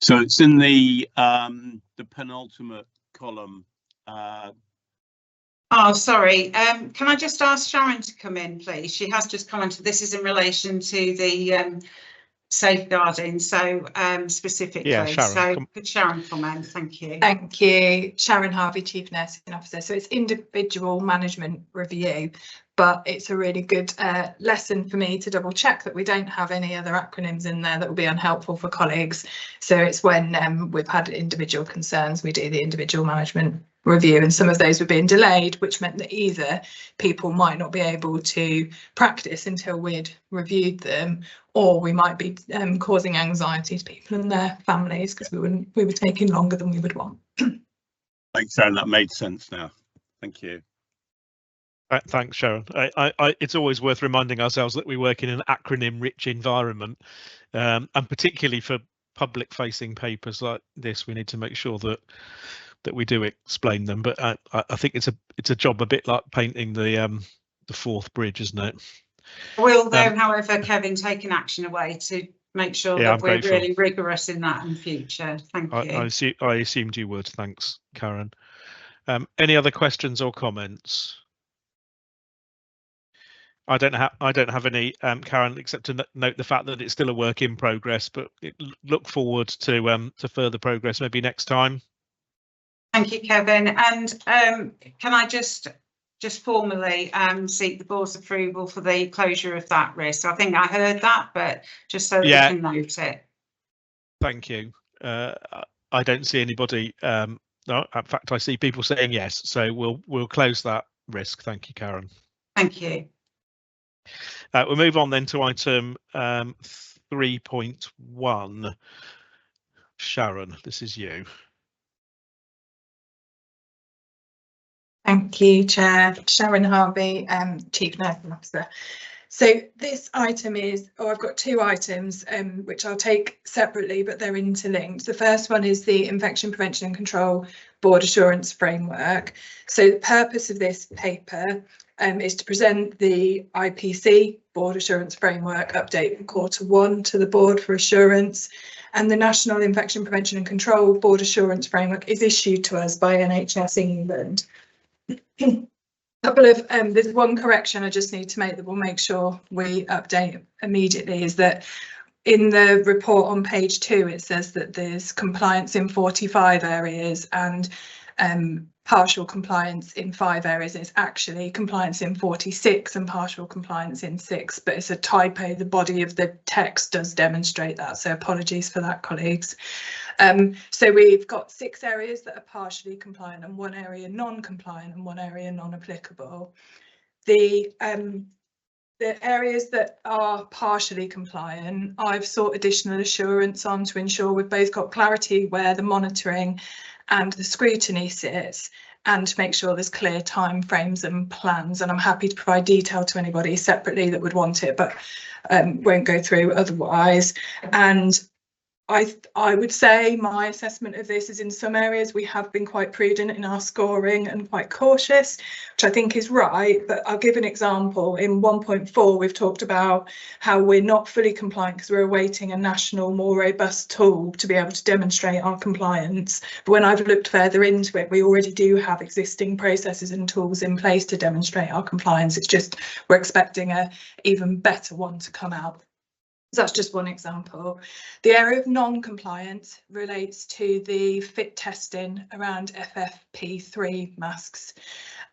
So it's in the penultimate column. Oh, sorry. Can I just ask Sharon to come in, please? She has just commented. This is in relation to the safeguarding, so specifically. Yeah, Sharon. So could Sharon comment? Thank you. Thank you. Sharon Harvey, Chief Nursing Officer. So it's individual management review, but it's a really good lesson for me to double check that we don't have any other acronyms in there that will be unhelpful for colleagues. So it's when we've had individual concerns, we do the individual management review, and some of those were being delayed, which meant that either people might not be able to practice until we'd reviewed them, or we might be causing anxiety to people and their families because we were taking longer than we would want. Thanks, Sharon. That made sense now. Thank you. Thanks, Sharon. It's always worth reminding ourselves that we work in an acronym-rich environment, and particularly for public-facing papers like this, we need to make sure that we do explain them. But I think it's a job a bit like painting the Forth Bridge, isn't it? Will though, however, Kevin, take an action away to make sure that we're really rigorous in that in future. Thank you. I assumed you would. Thanks, Karen. Any other questions or comments? I don't have any, Karen, except to note the fact that it's still a work in progress, but look forward to further progress maybe next time. Thank you, Kevin. And can I just formally seek the board's approval for the closure of that risk? I think I heard that, but just so that we can note it. Thank you. I don't see anybody. No, in fact, I see people saying yes. So we'll close that risk. Thank you, Karen. Thank you. We'll move on then to item 3.1. Sharon, this is you. Thank you, Chair. Sharon Harvey, Chief Nursing Officer. So this item is, I've got two items which I'll take separately, but they're interlinked. The first one is the Infection Prevention and Control Board Assurance Framework. So the purpose of this paper is to present the IPC Board Assurance Framework update in Q1 to the board for assurance. And the National Infection Prevention and Control Board Assurance Framework is issued to us by NHS England. There's one correction I just need to make that will make sure we update immediately, is that in the report on page 2 it says that there's compliance in 45 areas and partial compliance in 5 areas. It's actually compliance in 46 and partial compliance in 6, but it's a typo. The body of the text does demonstrate that, so apologies for that, colleagues. So we've got 6 areas that are partially compliant and 1 area non-compliant and 1 area non-applicable. The areas that are partially compliant, I've sought additional assurance on to ensure we've both got clarity where the monitoring and the scrutiny sits, and to make sure there's clear time frames and plans. And I'm happy to provide detail to anybody separately that would want it, but won't go through otherwise. And I would say my assessment of this is in some areas we have been quite prudent in our scoring and quite cautious, which I think is right. But I'll give an example. In 1.4, we've talked about how we're not fully compliant because we're awaiting a national, more robust tool to be able to demonstrate our compliance. But when I've looked further into it, we already do have existing processes and tools in place to demonstrate our compliance. It's just we're expecting a even better one to come out. So that's just one example. The area of non-compliance relates to the fit testing around FFP3 masks.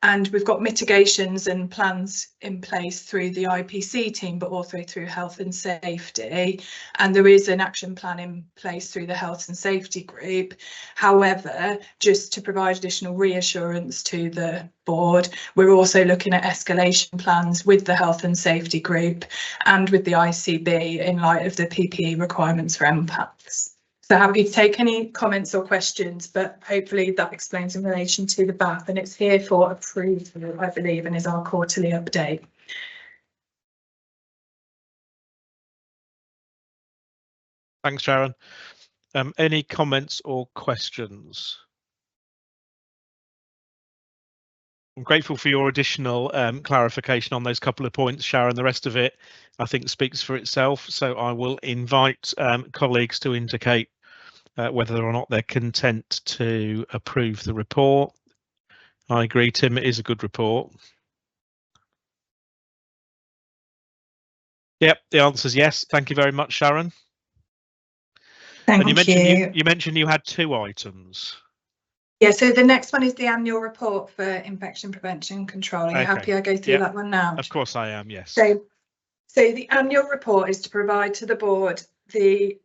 And we've got mitigations and plans in place through the IPC team, but also through health and safety. And there is an action plan in place through the health and safety group. However, just to provide additional reassurance to the board, we're also looking at escalation plans with the health and safety group and with the ICB in light of the PPE requirements for MPATs. So happy to take any comments or questions, but hopefully that explains in relation to the BAP, and it's here for approval, I believe, and is our quarterly update. Thanks, Sharon. Any comments or questions? I'm grateful for your additional clarification on those couple of points, Sharon. The rest of it, I think, speaks for itself. So I will invite colleagues to indicate whether or not they're content to approve the report. I agree, Tim, it is a good report. Yep, the answer is yes. Thank you very much, Sharon. Thank you. You mentioned you had 2 items. Yeah, so the next one is the annual report for infection prevention and control. Are you happy I go through that one now? Of course I am, yes. So the annual report is to provide to the board the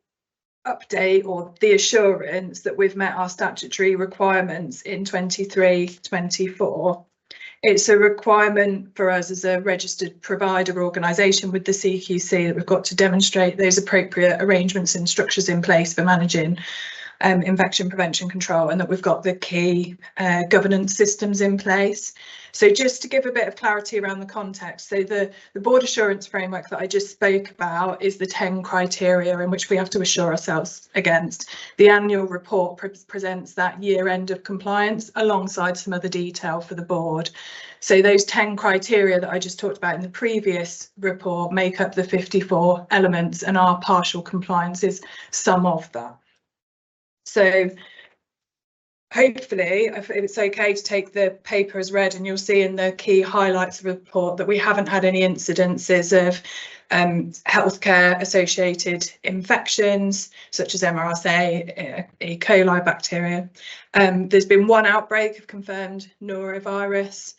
update or the assurance that we've met our statutory requirements in 23-24. It's a requirement for us as a registered provider organisation with the CQC that we've got to demonstrate those appropriate arrangements and structures in place for managing infection prevention control, and that we've got the key governance systems in place. So just to give a bit of clarity around the context, so the board assurance framework that I just spoke about is the 10 criteria in which we have to assure ourselves against. The annual report presents that year end of compliance alongside some other detail for the board. So those 10 criteria that I just talked about in the previous report make up the 54 elements, and our partial compliance is some of that. So hopefully, if it's okay to take the paper as read, and you'll see in the key highlights of the report that we haven't had any incidences of healthcare associated infections such as MRSA, E. coli bacteria. There's been one outbreak of confirmed norovirus,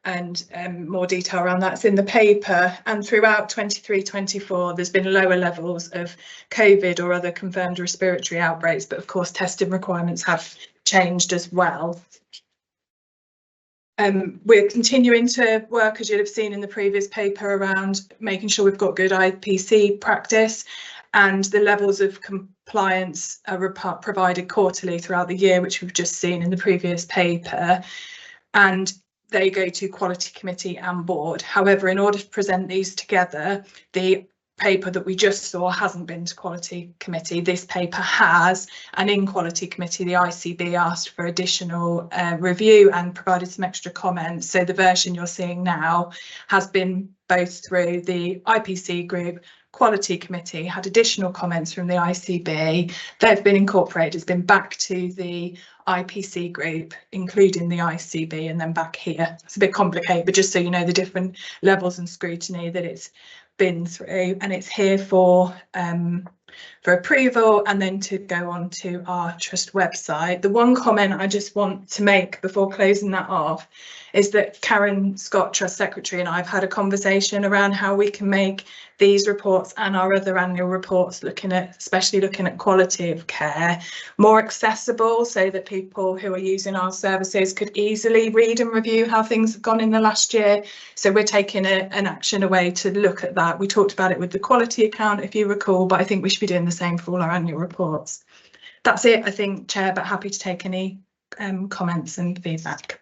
and more detail around that's in the paper. And throughout 23-24 there's been lower levels of COVID or other confirmed respiratory outbreaks, but of course testing requirements have changed as well. We're continuing to work, as you'd have seen in the previous paper, around making sure we've got good IPC practice, and the levels of compliance are provided quarterly throughout the year, which we've just seen in the previous paper, and they go to quality committee and board. However, in order to present these together, the paper that we just saw hasn't been to quality committee. This paper has, and in quality committee the ICB asked for additional review and provided some extra comments. So the version you're seeing now has been both through the IPC group, quality committee, had additional comments from the ICB. They've been incorporated, it's been back to the IPC group, including the ICB, and then back here. It's a bit complicated, but just so you know the different levels and scrutiny that it's been through, and it's here for approval and then to go on to our trust website. The one comment I just want to make before closing that off is that Karen Scott, Trust Secretary, and I've had a conversation around how we can make these reports and our other annual reports, especially looking at quality of care, more accessible, so that people who are using our services could easily read and review how things have gone in the last year. So we're taking an action away to look at that. We talked about it with the quality account, if you recall, but I think we should be doing the same for all our annual reports. That's it, I think, Chair, but happy to take any comments and feedback.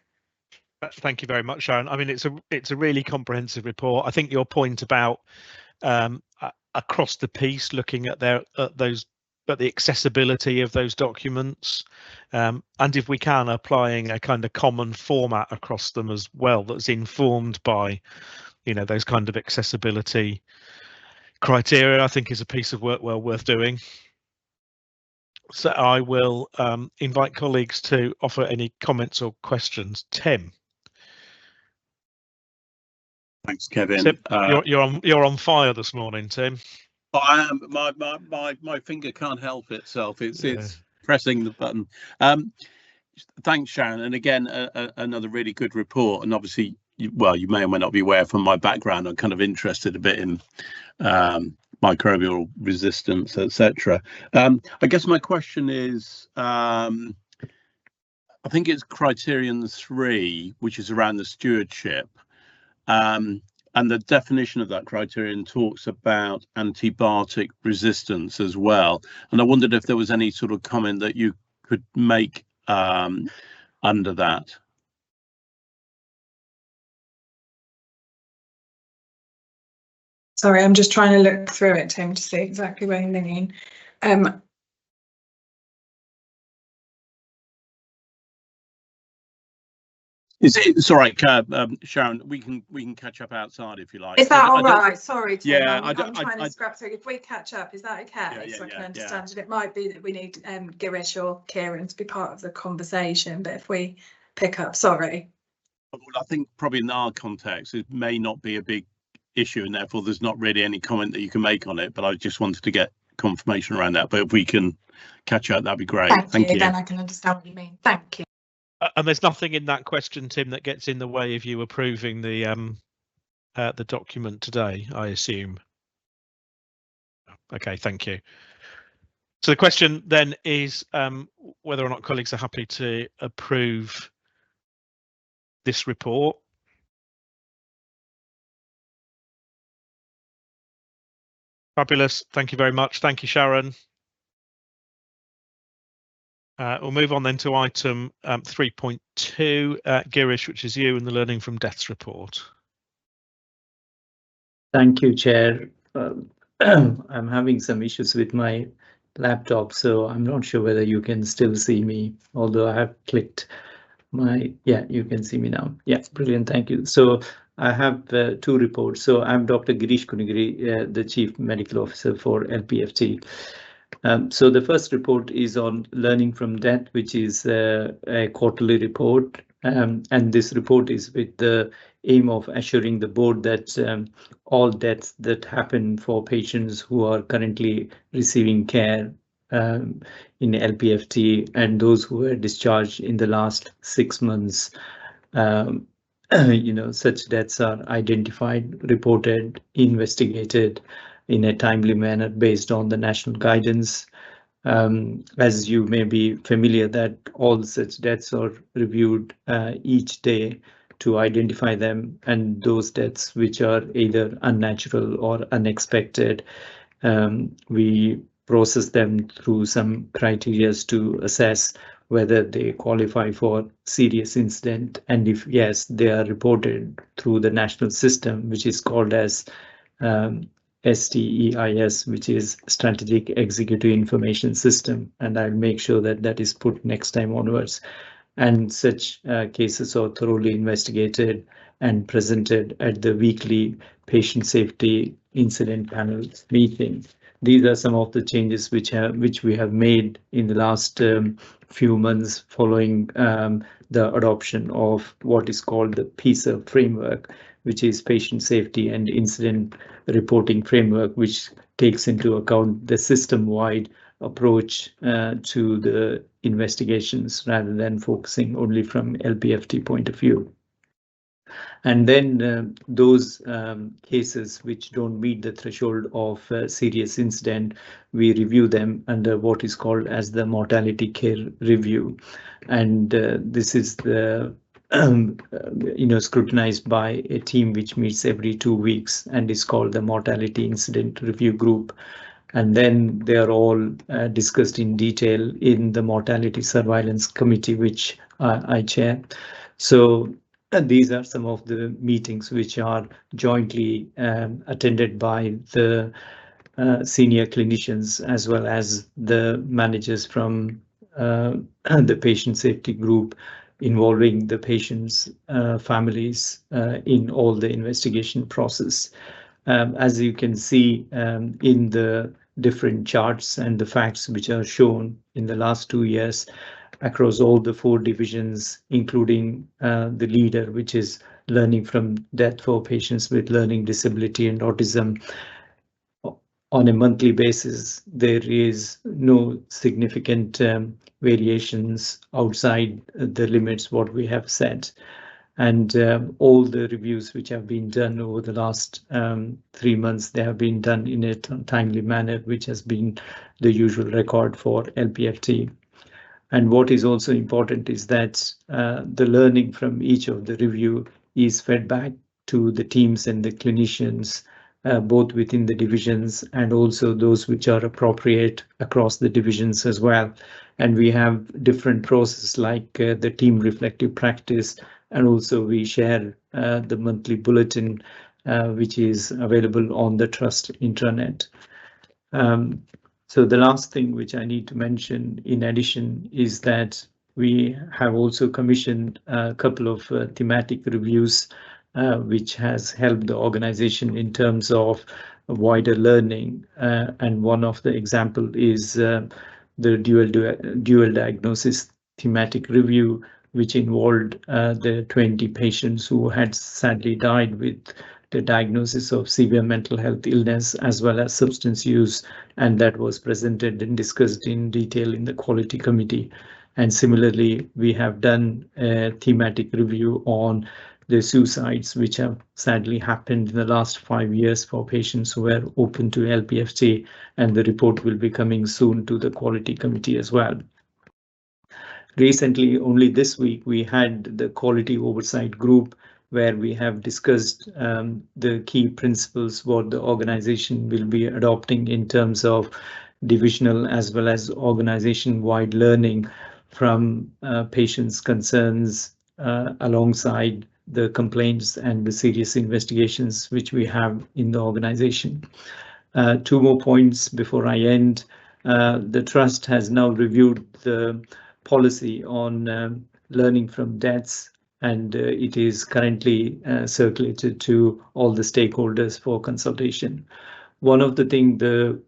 Thank you very much, Sharon. I mean, it's a really comprehensive report. I think your point about across the piece, looking at the accessibility of those documents, and if we can, applying a kind of common format across them as well, that's informed by, you know, those kind of accessibility criteria, I think is a piece of work well worth doing. So I will invite colleagues to offer any comments or questions. Tim. Thanks, Kevin. Tim, you're on fire this morning, Tim. I am. My finger can't help itself. It's pressing the button. Thanks, Sharon. And again, another really good report. And obviously, you may or may not be aware from my background, I'm kind of interested a bit in microbial resistance, etc. I guess my question is, I think it's criterion 3, which is around the stewardship. And the definition of that criterion talks about antibiotic resistance as well. And I wondered if there was any sort of comment that you could make under that. Sorry, I'm just trying to look through it, Tim, to see exactly what you mean. It's all right, Sharon. We can catch up outside if you like. Is that all right? Sorry, Tim. Yeah, I'm trying to scrap through. If we catch up, is that okay? Yeah, so I can understand it. It might be that we need Girish or Kieran to be part of the conversation, but if we pick up, sorry. Well, I think probably in our context, it may not be a big issue, and therefore there's not really any comment that you can make on it. But I just wanted to get confirmation around that. But if we can catch up, that'd be great. Thank you. Then I can understand what you mean. Thank you. And there's nothing in that question, Tim, that gets in the way of you approving the document today, I assume. Okay, thank you. So the question then is whether or not colleagues are happy to approve this report. Fabulous. Thank you very much. Thank you, Sharon. We'll move on then to item 3.2, Girish, which is you and the Learning from Deaths report. Thank you, Chair. I'm having some issues with my laptop, so I'm not sure whether you can still see me, although I have clicked my, yeah, you can see me now. Yeah, brilliant, thank you. So I have two reports. So I'm Dr. Girish Kunigiri, the Chief Medical Officer for LPFT. So the first report is on learning from death, which is a quarterly report. And this report is with the aim of assuring the board that all deaths that happen for patients who are currently receiving care in LPFT and those who were discharged in the last 6 months, such deaths are identified, reported, investigated in a timely manner based on the national guidance. As you may be familiar that all such deaths are reviewed each day to identify them, and those deaths which are either unnatural or unexpected, we process them through some criteria to assess whether they qualify for serious incident, and if yes, they are reported through the national system, which is called as STEIS, which is Strategic Executive Information System, and I'll make sure that that is put next time onwards. And such cases are thoroughly investigated and presented at the weekly Patient Safety Incident Panel meeting. These are some of the changes which we have made in the last few months following the adoption of what is called the PISA framework, which is Patient Safety and Incident Reporting Framework, which takes into account the system-wide approach to the investigations rather than focusing only from LPFT point of view. And then those cases which don't meet the threshold of serious incident, we review them under what is called as the mortality care review. And this is the scrutinized by a team which meets every 2 weeks and is called the Mortality Incident Review Group. And then they are all discussed in detail in the Mortality Surveillance Committee, which I chair. So these are some of the meetings which are jointly attended by the senior clinicians as well as the managers from the patient safety group, involving the patients' families in all the investigation process. As you can see in the different charts and the facts which are shown in the last 2 years across all the 4 divisions, including the leader, which is learning from death for patients with learning disability and autism. On a monthly basis, there is no significant variations outside the limits what we have set. And all the reviews which have been done over the last 3 months, they have been done in a timely manner, which has been the usual record for LPFT. And what is also important is that the learning from each of the review is fed back to the teams and the clinicians, both within the divisions and also those which are appropriate across the divisions as well. And we have different processes like the team reflective practice, and also we share the monthly bulletin, which is available on the Trust intranet. So the last thing which I need to mention in addition is that we have also commissioned a couple of thematic reviews, which has helped the organization in terms of wider learning. And one of the example is the dual diagnosis thematic review, which involved the 20 patients who had sadly died with the diagnosis of severe mental health illness as well as substance use, and that was presented and discussed in detail in the quality committee. And similarly, we have done a thematic review on the suicides which have sadly happened in the last 5 years for patients who were open to LPFT, and the report will be coming soon to the quality committee as well. Recently, only this week, we had the quality oversight group where we have discussed the key principles what the organization will be adopting in terms of divisional as well as organization-wide learning from patients' concerns alongside the complaints and the serious investigations which we have in the organization. Two more points before I end. The Trust has now reviewed the policy on learning from deaths, and it is currently circulated to all the stakeholders for consultation. One of the things the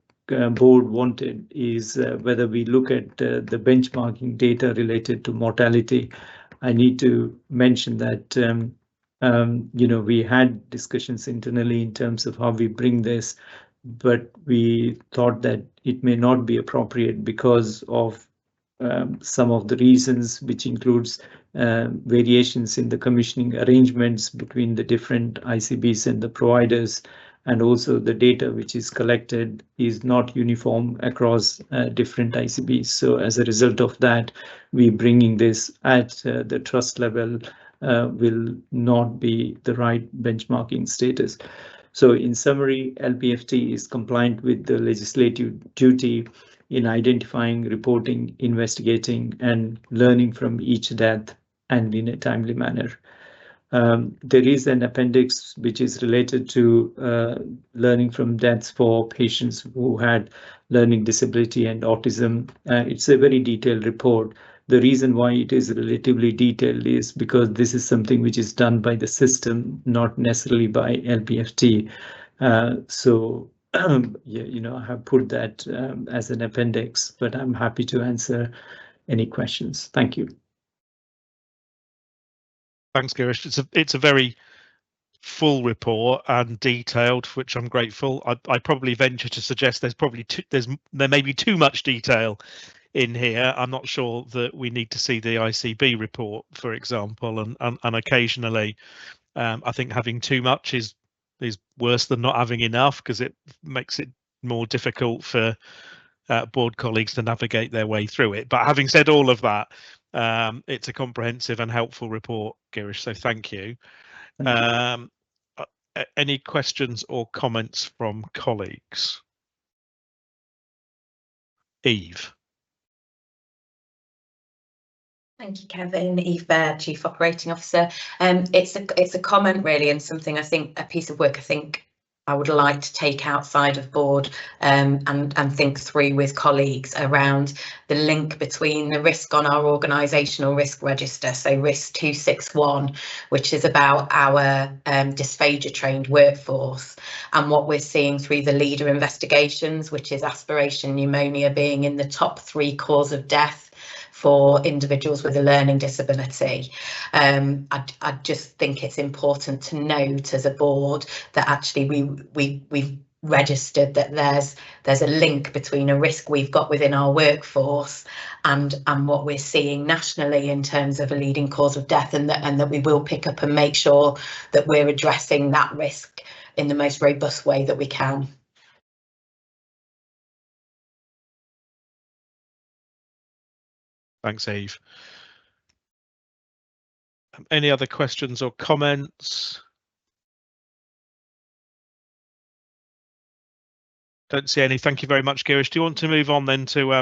board wanted is whether we look at the benchmarking data related to mortality. I need to mention that we had discussions internally in terms of how we bring this, but we thought that it may not be appropriate because of some of the reasons, which includes variations in the commissioning arrangements between the different ICBs and the providers, and also the data which is collected is not uniform across different ICBs. So as a result of that, we bringing this at the trust level will not be the right benchmarking status. So in summary, LPFT is compliant with the legislative duty in identifying, reporting, investigating, and learning from each death, and in a timely manner. There is an appendix which is related to learning from deaths for patients who had learning disability and autism. It's a very detailed report. The reason why it is relatively detailed is because this is something which is done by the system, not necessarily by LPFT. So I have put that as an appendix, but I'm happy to answer any questions. Thank you. Thanks, Girish. It's a very full report and detailed, for which I'm grateful. I probably venture to suggest there may be too much detail in here. I'm not sure that we need to see the ICB report, for example, and occasionally I think having too much is worse than not having enough, because it makes it more difficult for board colleagues to navigate their way through it. But having said all of that, it's a comprehensive and helpful report, Girish, so thank you. Any questions or comments from colleagues? Eve. Thank you, Kevin. Eve Baird, Chief Operating Officer. It's a comment really, and something I think, a piece of work I think I would like to take outside of board and think through with colleagues around the link between the risk on our organisational risk register, so risk 261, which is about our dysphagia trained workforce, and what we're seeing through the leader investigations, which is aspiration pneumonia being in the top 3 cause of death for individuals with a learning disability. I just think it's important to note as a board that actually we've registered that there's a link between a risk we've got within our workforce and what we're seeing nationally in terms of a leading cause of death, and that we will pick up and make sure that we're addressing that risk in the most robust way that we can. Thanks, Eve. Any other questions or comments? Don't see any. Thank you very much, Girish. Do you want to move on then to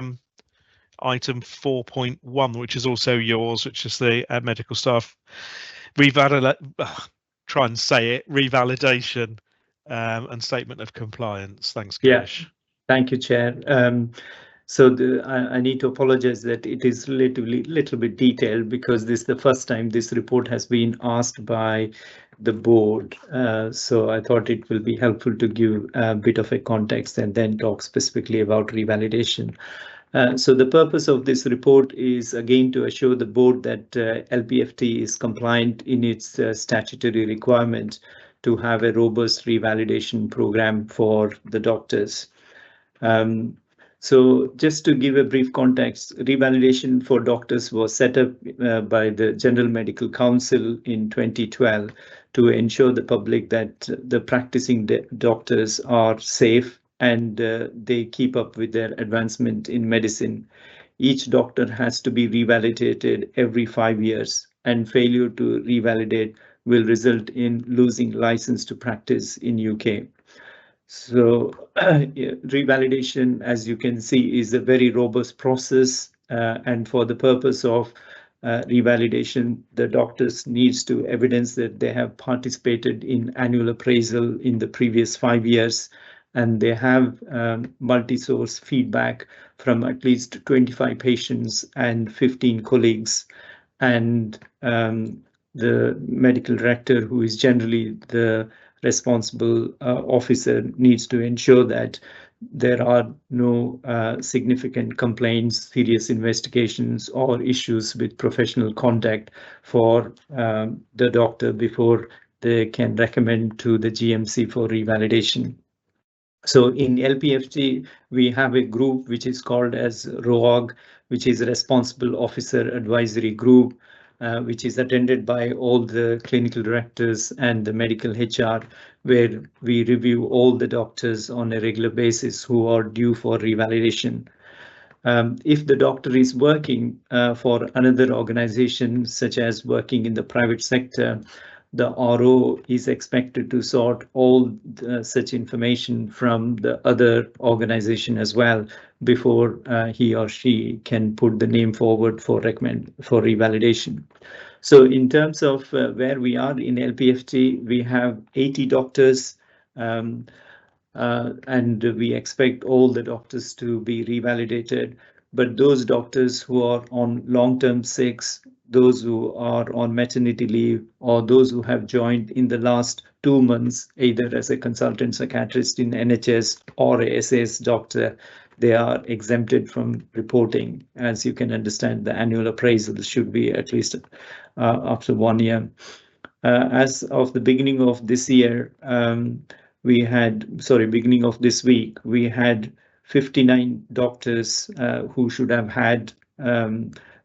item 4.1, which is also yours, which is the medical staff revalidation and statement of compliance? Thanks, Girish. Yeah, thank you, Chair. So I need to apologize that it is little bit detailed, because this is the first time this report has been asked by the board. So I thought it will be helpful to give a bit of a context and then talk specifically about revalidation. So the purpose of this report is again to assure the board that LPFT is compliant in its statutory requirement to have a robust revalidation program for the doctors. So just to give a brief context, revalidation for doctors was set up by the General Medical Council in 2012 to ensure the public that the practicing doctors are safe and they keep up with their advancement in medicine. Each doctor has to be revalidated every 5 years, and failure to revalidate will result in losing license to practice in UK. So revalidation, as you can see, is a very robust process and for the purpose of revalidation, the doctors needs to evidence that they have participated in annual appraisal in the previous 5 years, and they have multi-source feedback from at least 25 patients and 15 colleagues. And the medical director, who is generally the responsible officer, needs to ensure that there are no significant complaints, serious investigations, or issues with professional conduct for the doctor before they can recommend to the GMC for revalidation. So in LPFT, we have a group which is called as ROAG, which is a Responsible Officer Advisory Group, which is attended by all the clinical directors and the medical HR, where we review all the doctors on a regular basis who are due for revalidation. If the doctor is working for another organization, such as working in the private sector, the RO is expected to sort all such information from the other organization as well before he or she can put the name forward for revalidation. So in terms of where we are in LPFT, we have 80 doctors, and we expect all the doctors to be revalidated. But those doctors who are on long-term sick, those who are on maternity leave, or those who have joined in the last 2 months, either as a consultant psychiatrist in NHS or a SAS doctor, they are exempted from reporting. As you can understand, the annual appraisal should be at least after 1 year. As of the beginning of this year, beginning of this week, we had 59 doctors who should have had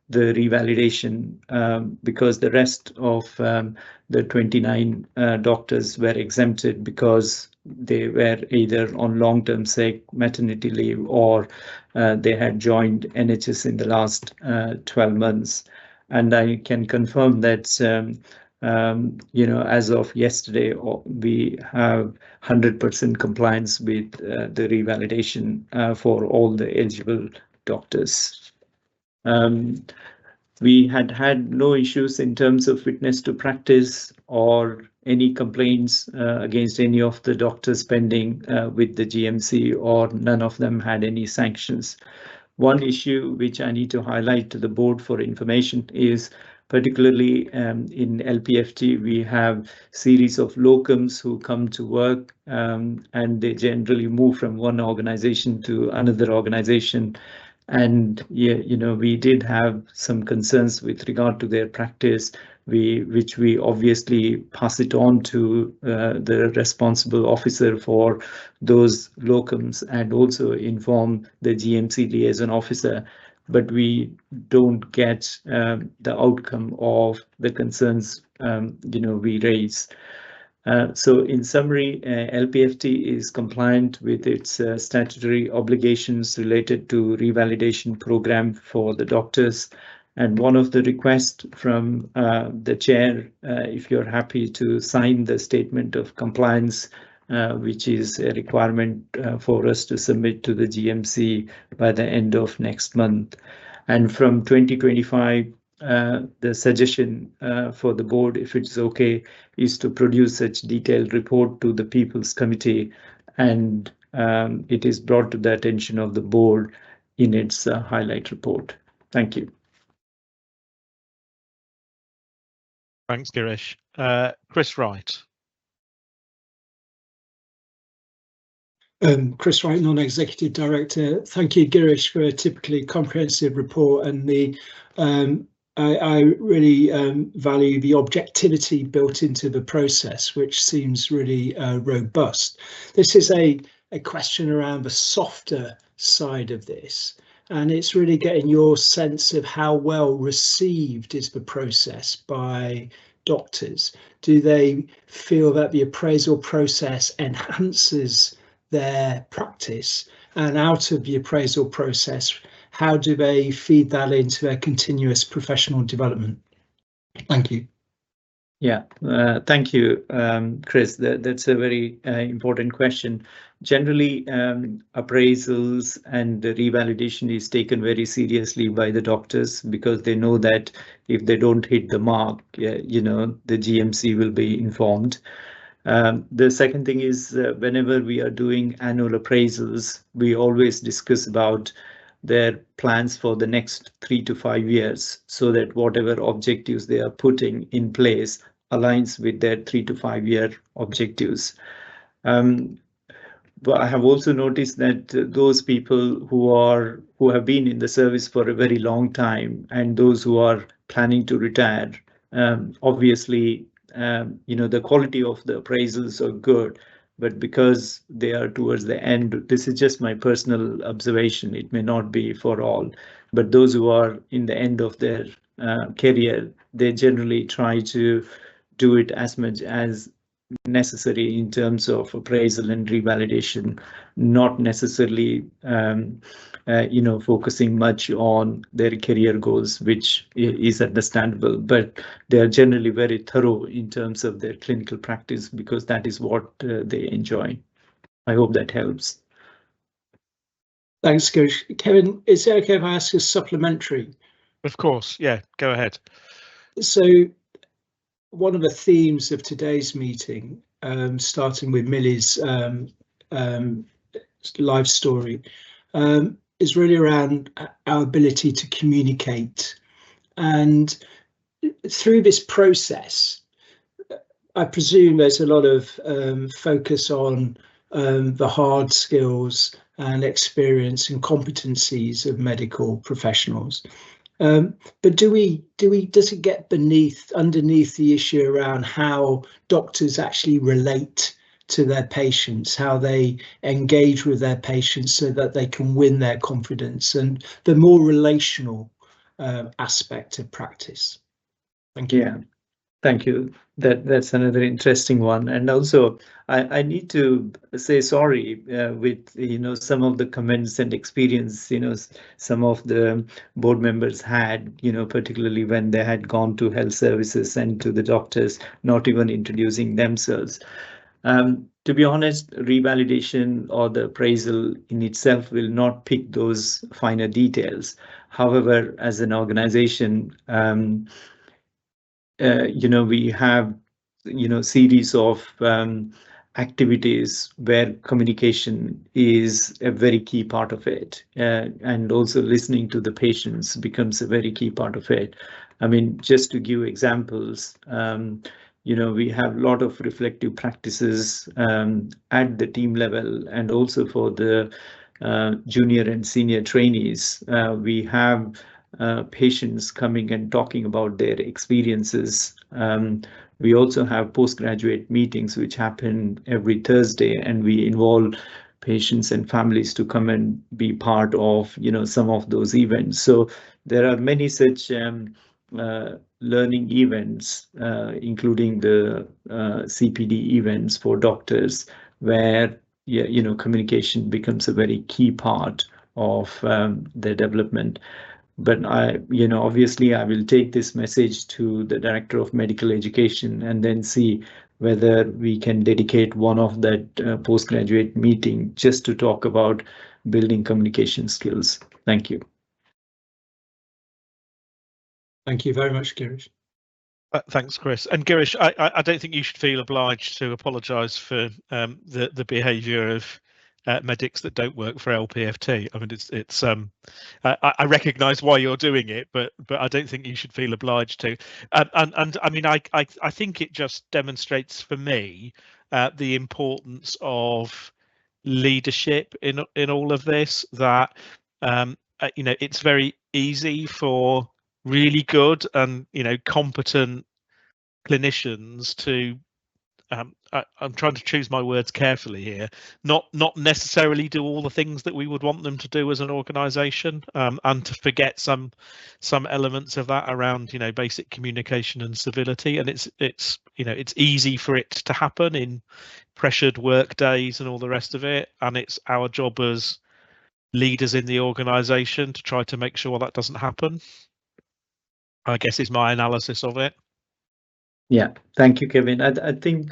the revalidation, because the rest of the 29 doctors were exempted because they were either on long-term sick, maternity leave, or they had joined NHS in the last 12 months. And I can confirm that as of yesterday, we have 100% compliance with the revalidation for all the eligible doctors. We had no issues in terms of fitness to practice or any complaints against any of the doctors pending with the GMC, or none of them had any sanctions. One issue which I need to highlight to the board for information is, particularly in LPFT, we have series of locums who come to work, and they generally move from one organization to another organization. And we did have some concerns with regard to their practice, which we obviously pass it on to the responsible officer for those locums, and also inform the GMC liaison officer. But we don't get the outcome of the concerns we raise. So in summary, LPFT is compliant with its statutory obligations related to revalidation program for the doctors. And one of the requests from the chair, if you're happy to sign the statement of compliance, which is a requirement for us to submit to the GMC by the end of next month. And from 2025, the suggestion for the board, if it's okay, is to produce such detailed report to the People's Committee, and it is brought to the attention of the board in its highlight report. Thank you. Thanks, Girish. Chris Wright. Chris Wright, Non-Executive Director. Thank you, Girish, for a typically comprehensive report, and the I really value the objectivity built into the process, which seems really robust. This is a question around the softer side of this, and it's really getting your sense of how well received is the process by doctors. Do they feel that the appraisal process enhances their practice? And out of the appraisal process, how do they feed that into their continuous professional development? Thank you. Yeah, thank you, Chris. That's a very important question. Generally, appraisals and the revalidation is taken very seriously by the doctors because they know that if they don't hit the mark, you know, the GMC will be informed. The second thing is whenever we are doing annual appraisals, we always discuss about their plans for the next 3 to 5 years so that whatever objectives they are putting in place aligns with their 3 to 5 year objectives. But I have also noticed that those people who have been in the service for a very long time and those who are planning to retire, obviously, you know, the quality of the appraisals are good, but because they are towards the end, this is just my personal observation. It may not be for all, but those who are in the end of their career, they generally try to do it as much as necessary in terms of appraisal and revalidation, not necessarily you know, focusing much on their career goals, which is understandable, but they are generally very thorough in terms of their clinical practice because that is what they enjoy. I hope that helps. Thanks, Girish. Kevin, is it okay if I ask a supplementary? Of course, yeah, go ahead. So one of the themes of today's meeting, starting with Millie's life story, is really around our ability to communicate. And through this process, I presume there's a lot of focus on the hard skills and experience and competencies of medical professionals. But does it get underneath the issue around how doctors actually relate to their patients, how they engage with their patients so that they can win their confidence, and the more relational aspect of practice? Thank you. Yeah, thank you. That's another interesting one. And also, I need to say sorry with, you know, some of the comments and experience, you know, some of the board members had, you know, particularly when they had gone to health services and to the doctors, not even introducing themselves. To be honest, revalidation or the appraisal in itself will not pick those finer details. However, as an organization, you know, we have, you know, series of activities where communication is a very key part of it, and also listening to the patients becomes a very key part of it. I mean, just to give examples, you know, we have a lot of reflective practices at the team level and also for the junior and senior trainees. We have patients coming and talking about their experiences. We also have postgraduate meetings which happen every Thursday, and we involve patients and families to come and be part of, you know, some of those events. So there are many such learning events, including the CPD events for doctors, where, yeah, you know, communication becomes a very key part of their development. But I, you know, obviously I will take this message to the Director of Medical Education and then see whether we can dedicate one of that postgraduate meeting just to talk about building communication skills. Thank you. Thank you very much, Girish. Thanks, Chris. And Girish, I don't think you should feel obliged to apologise for the behaviour of medics that don't work for LPFT. I mean, I recognise why you're doing it, but I don't think you should feel obliged to. And I mean, I think it just demonstrates for me the importance of leadership in all of this. That you know, it's very easy for really good and, you know, competent clinicians to I'm trying to choose my words carefully here, not necessarily do all the things that we would want them to do as an organization, and to forget some elements of that around, you know, basic communication and civility. And it's you know, it's easy for it to happen in pressured work days and all the rest of it, and it's our job as leaders in the organization to try to make sure that doesn't happen, I guess, is my analysis of it. Yeah, thank you, Kevin. I think,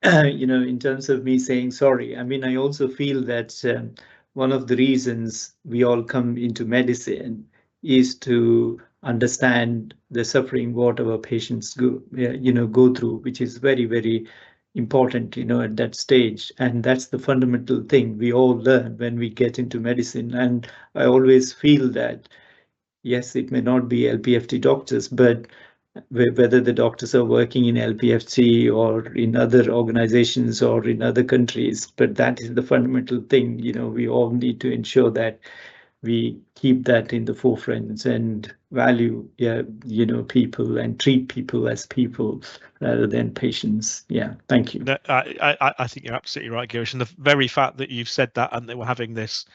you know, in terms of me saying sorry, I mean, I also feel that one of the reasons we all come into medicine is to understand the suffering what our patients go, you know, go through, which is very, very important, you know, at that stage. And that's the fundamental thing we all learn when we get into medicine. And I always feel that, yes, it may not be LPFT doctors, but whether the doctors are working in LPFT or in other organizations or in other countries, but that is the fundamental thing. You know, we all need to ensure that we keep that in the forefront and value, yeah, you know, people and treat people as people rather than patients. Yeah, thank you. No, I think you're absolutely right, Girish, and the very fact that you've said that and that we're having this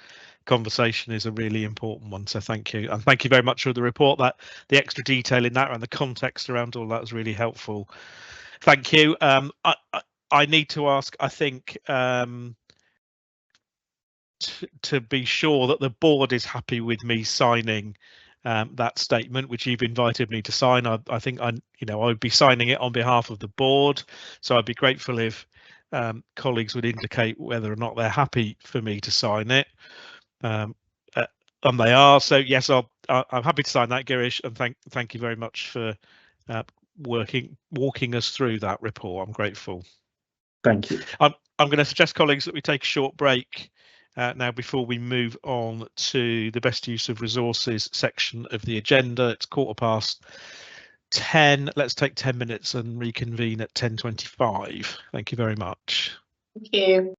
conversation is a really important one, so thank you, and thank you very much for the report. That the extra detail in that and the context around all that was really helpful. Thank you. I need to ask, I think, to be sure that the board is happy with me signing that statement, which you've invited me to sign. I think I would be signing it on behalf of the board, so I'd be grateful if colleagues would indicate whether or not they're happy for me to sign it. And they are, so yes, I'm happy to sign that, Girish, and thank you very much for walking us through that report. I'm grateful. Thank you. I'm going to suggest, colleagues, that we take a short break now before we move on to the best use of resources section of the agenda. It's 10:15. Let's take 10 minutes and reconvene at 10:25. Thank you very much. Thank you.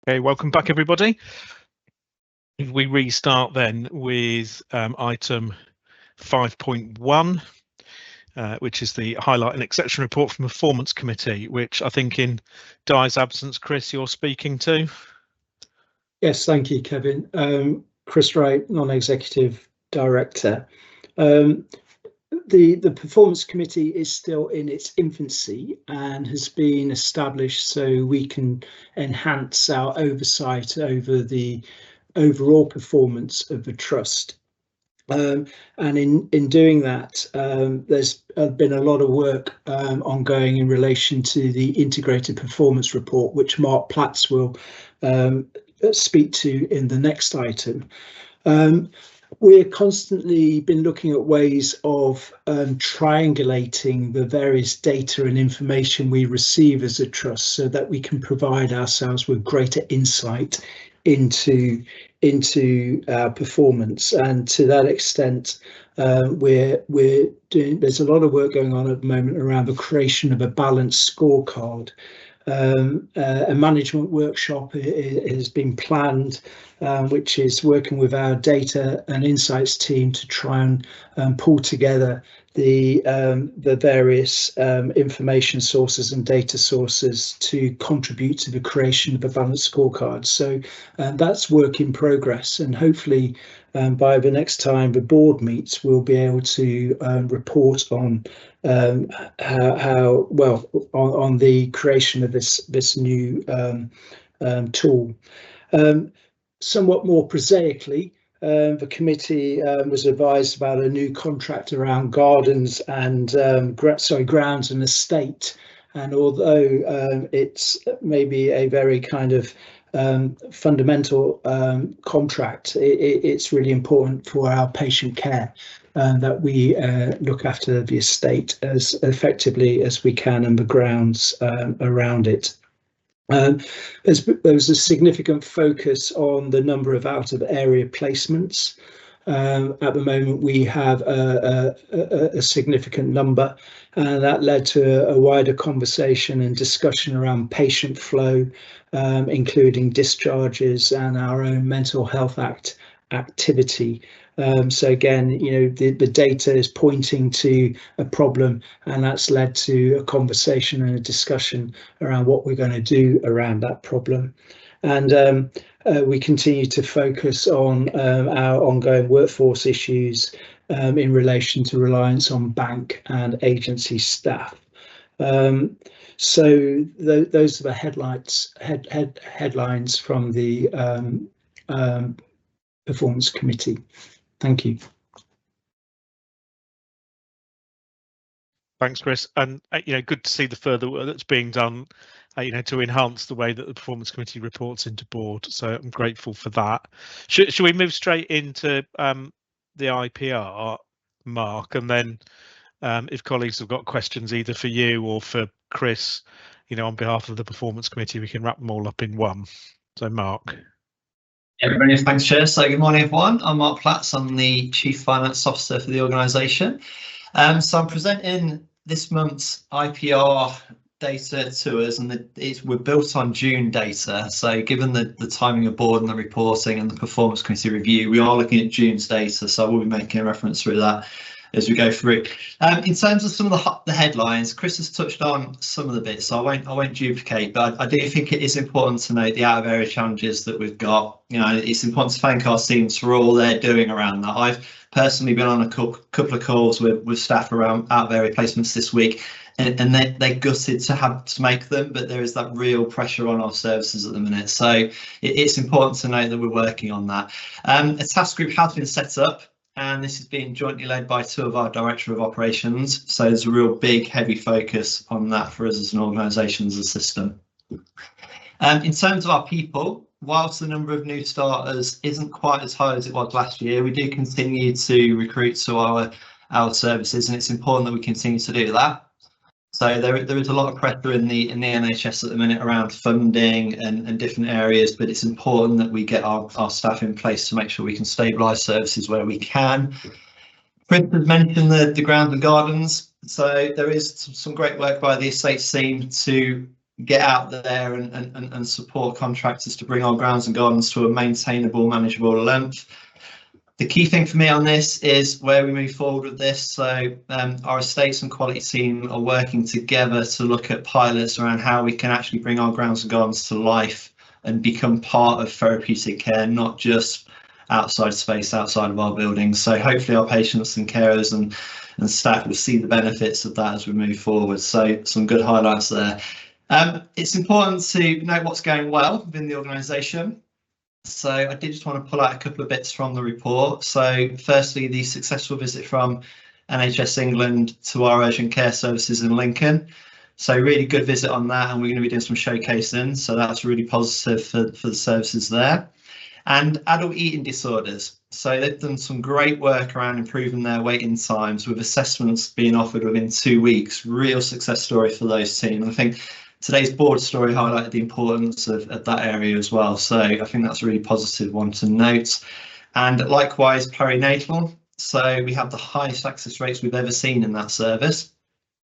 Okay, welcome back everybody. If we restart then with item 5.1, which is the highlight and exception report from the Performance Committee, which I think in Di's absence, Chris, you're speaking to. Yes, thank you, Kevin. Chris Wright, Non-Executive Director. The Performance Committee is still in its infancy and has been established so we can enhance our oversight over the overall performance of the Trust. And in doing that, there's been a lot of work ongoing in relation to the integrated performance report, which Mark Platts will speak to in the next item. We're constantly been looking at ways of triangulating the various data and information we receive as a trust so that we can provide ourselves with greater insight into our performance. And to that extent, we're doing, there's a lot of work going on at the moment around the creation of a balanced scorecard. A management workshop has been planned, which is working with our data and insights team to try and pull together the various information sources and data sources to contribute to the creation of a balanced scorecard. So that's work in progress, and hopefully by the next time the board meets, we'll be able to report on how well on the creation of this new tool. Somewhat more prosaically, the committee was advised about a new contract around gardens and grounds and estate. And although it's maybe a very kind of fundamental contract, it's really important for our patient care that we look after the estate as effectively as we can and the grounds around it. There was a significant focus on the number of out-of-area placements. At the moment, we have a significant number, and that led to a wider conversation and discussion around patient flow, including discharges and our own mental health activity. So again, you know, the data is pointing to a problem, and that's led to a conversation and a discussion around what we're going to do around that problem. And we continue to focus on our ongoing workforce issues in relation to reliance on bank and agency staff. So those are the headlines from the Performance Committee. Thank you. Thanks, Chris. And you know, good to see the further work that's being done, you know, to enhance the way that the Performance Committee reports into board. So I'm grateful for that. Should we move straight into the IPR, Mark, and then if colleagues have got questions either for you or for Chris, you know, on behalf of the Performance Committee, we can wrap them all up in one. So Mark. Everybody, thanks, Chair. So good morning, everyone. I'm Mark Platts. I'm the Chief Finance Officer for the organisation. So I'm presenting this month's IPR data to us, and we're built on June data. So given the timing of board and the reporting and the Performance Committee review, we are looking at June's data. So we'll be making a reference through that as we go through. In terms of some of the headlines, Chris has touched on some of the bits, so I won't duplicate, but I do think it is important to note the out of area challenges that we've got. You know, it's important to thank our teams for all they're doing around that. I've personally been on a couple of calls with staff around out of area placements this week, and they're gutted to have to make them, but there is that real pressure on our services at the minute. So it's important to note that we're working on that. A task group has been set up, and this is being jointly led by two of our Director of Operations. So there's a real big, heavy focus on that for us as an organisation, as a system. In terms of our people, whilst the number of new starters isn't quite as high as it was last year, we do continue to recruit to our services, and it's important that we continue to do that. So there is a lot of pressure in the NHS at the minute around funding and different areas, but it's important that we get our staff in place to make sure we can stabilise services where we can. Chris has mentioned the grounds and gardens. So there is some great work by the estates team to get out there and support contractors to bring our grounds and gardens to a maintainable, manageable length. The key thing for me on this is where we move forward with this. So our estates and quality team are working together to look at pilots around how we can actually bring our grounds and gardens to life and become part of therapeutic care, not just outside space outside of our buildings. So hopefully our patients and carers and staff will see the benefits of that as we move forward. So some good highlights there. It's important to note what's going well within the organisation. So I did just want to pull out a couple of bits from the report. So firstly, the successful visit from NHS England to our urgent care services in Lincoln. So really good visit on that, and we're going to be doing some showcasing. So that's really positive for the services there. And adult eating disorders. So they've done some great work around improving their waiting times with assessments being offered within 2 weeks. Real success story for those teams. I think today's board story highlighted the importance of that area as well. So I think that's a really positive one to note. And likewise, perinatal. So we have the highest access rates we've ever seen in that service.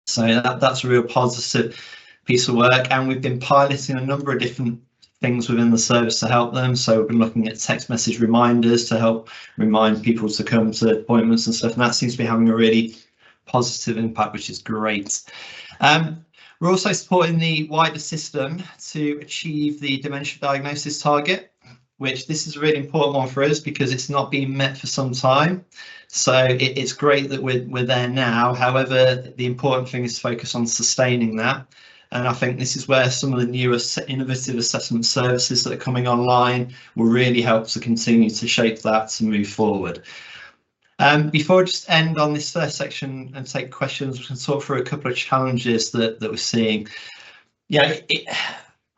So that's a real positive piece of work. And we've been piloting a number of different things within the service to help them. So we've been looking at text message reminders to help remind people to come to appointments and stuff. And that seems to be having a really positive impact, which is great. We're also supporting the wider system to achieve the dementia diagnosis target, which this is a really important one for us because it's not been met for some time. So it's great that we're there now. However, the important thing is to focus on sustaining that. And I think this is where some of the newer innovative assessment services that are coming online will really help to continue to shape that to move forward. Before I just end on this first section and take questions, we can talk through a couple of challenges that we're seeing. Yeah,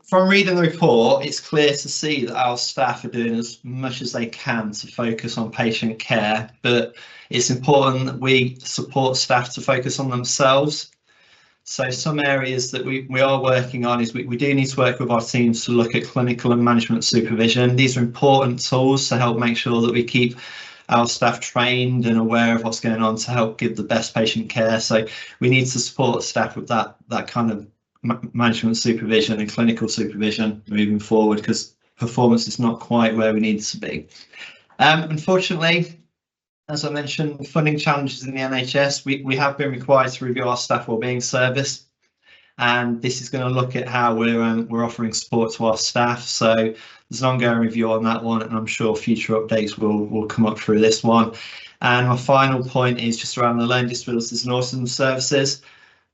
from reading the report, it's clear to see that our staff are doing as much as they can to focus on patient care, but it's important that we support staff to focus on themselves. So some areas that we are working on is we do need to work with our teams to look at clinical and management supervision. These are important tools to help make sure that we keep our staff trained and aware of what's going on to help give the best patient care. So we need to support staff with that kind of management supervision and clinical supervision moving forward, because performance is not quite where we need it to be. Unfortunately, as I mentioned, funding challenges in the NHS, we have been required to review our staff wellbeing service, and this is going to look at how we're offering support to our staff. So there's an ongoing review on that one, and I'm sure future updates will come up through this one. And my final point is just around the learning disabilities and autism services,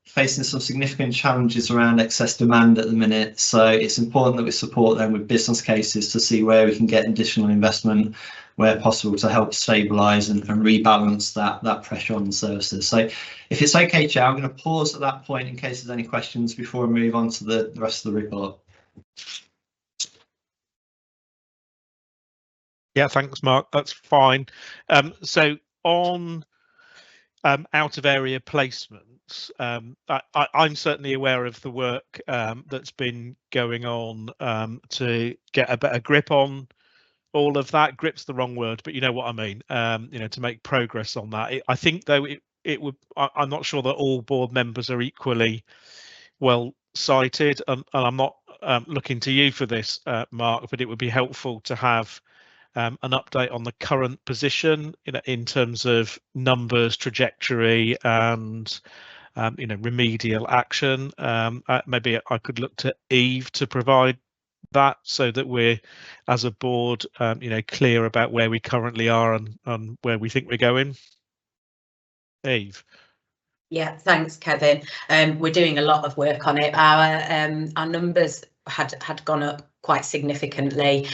facing some significant challenges around excess demand at the minute. So it's important that we support them with business cases to see where we can get additional investment where possible to help stabilise and rebalance that pressure on the services. So if it's okay, Chair, I'm going to pause at that point in case there's any questions before we move on to the rest of the report. Yeah, thanks, Mark. That's fine. So on out of area placements, I'm certainly aware of the work that's been going on to get a better grip on all of that. Grip's the wrong word, but you know what I mean. To make progress on that. I think though it would. I'm not sure that all board members are equally well cited, and I'm not looking to you for this, Mark, but it would be helpful to have an update on the current position, in terms of numbers, trajectory, and remedial action. Maybe I could look to Eve to provide that, so that we're, as a board, clear about where we currently are and where we think we're going. Eve. Yeah, thanks, Kevin. We're doing a lot of work on it. Our numbers had gone up quite significantly.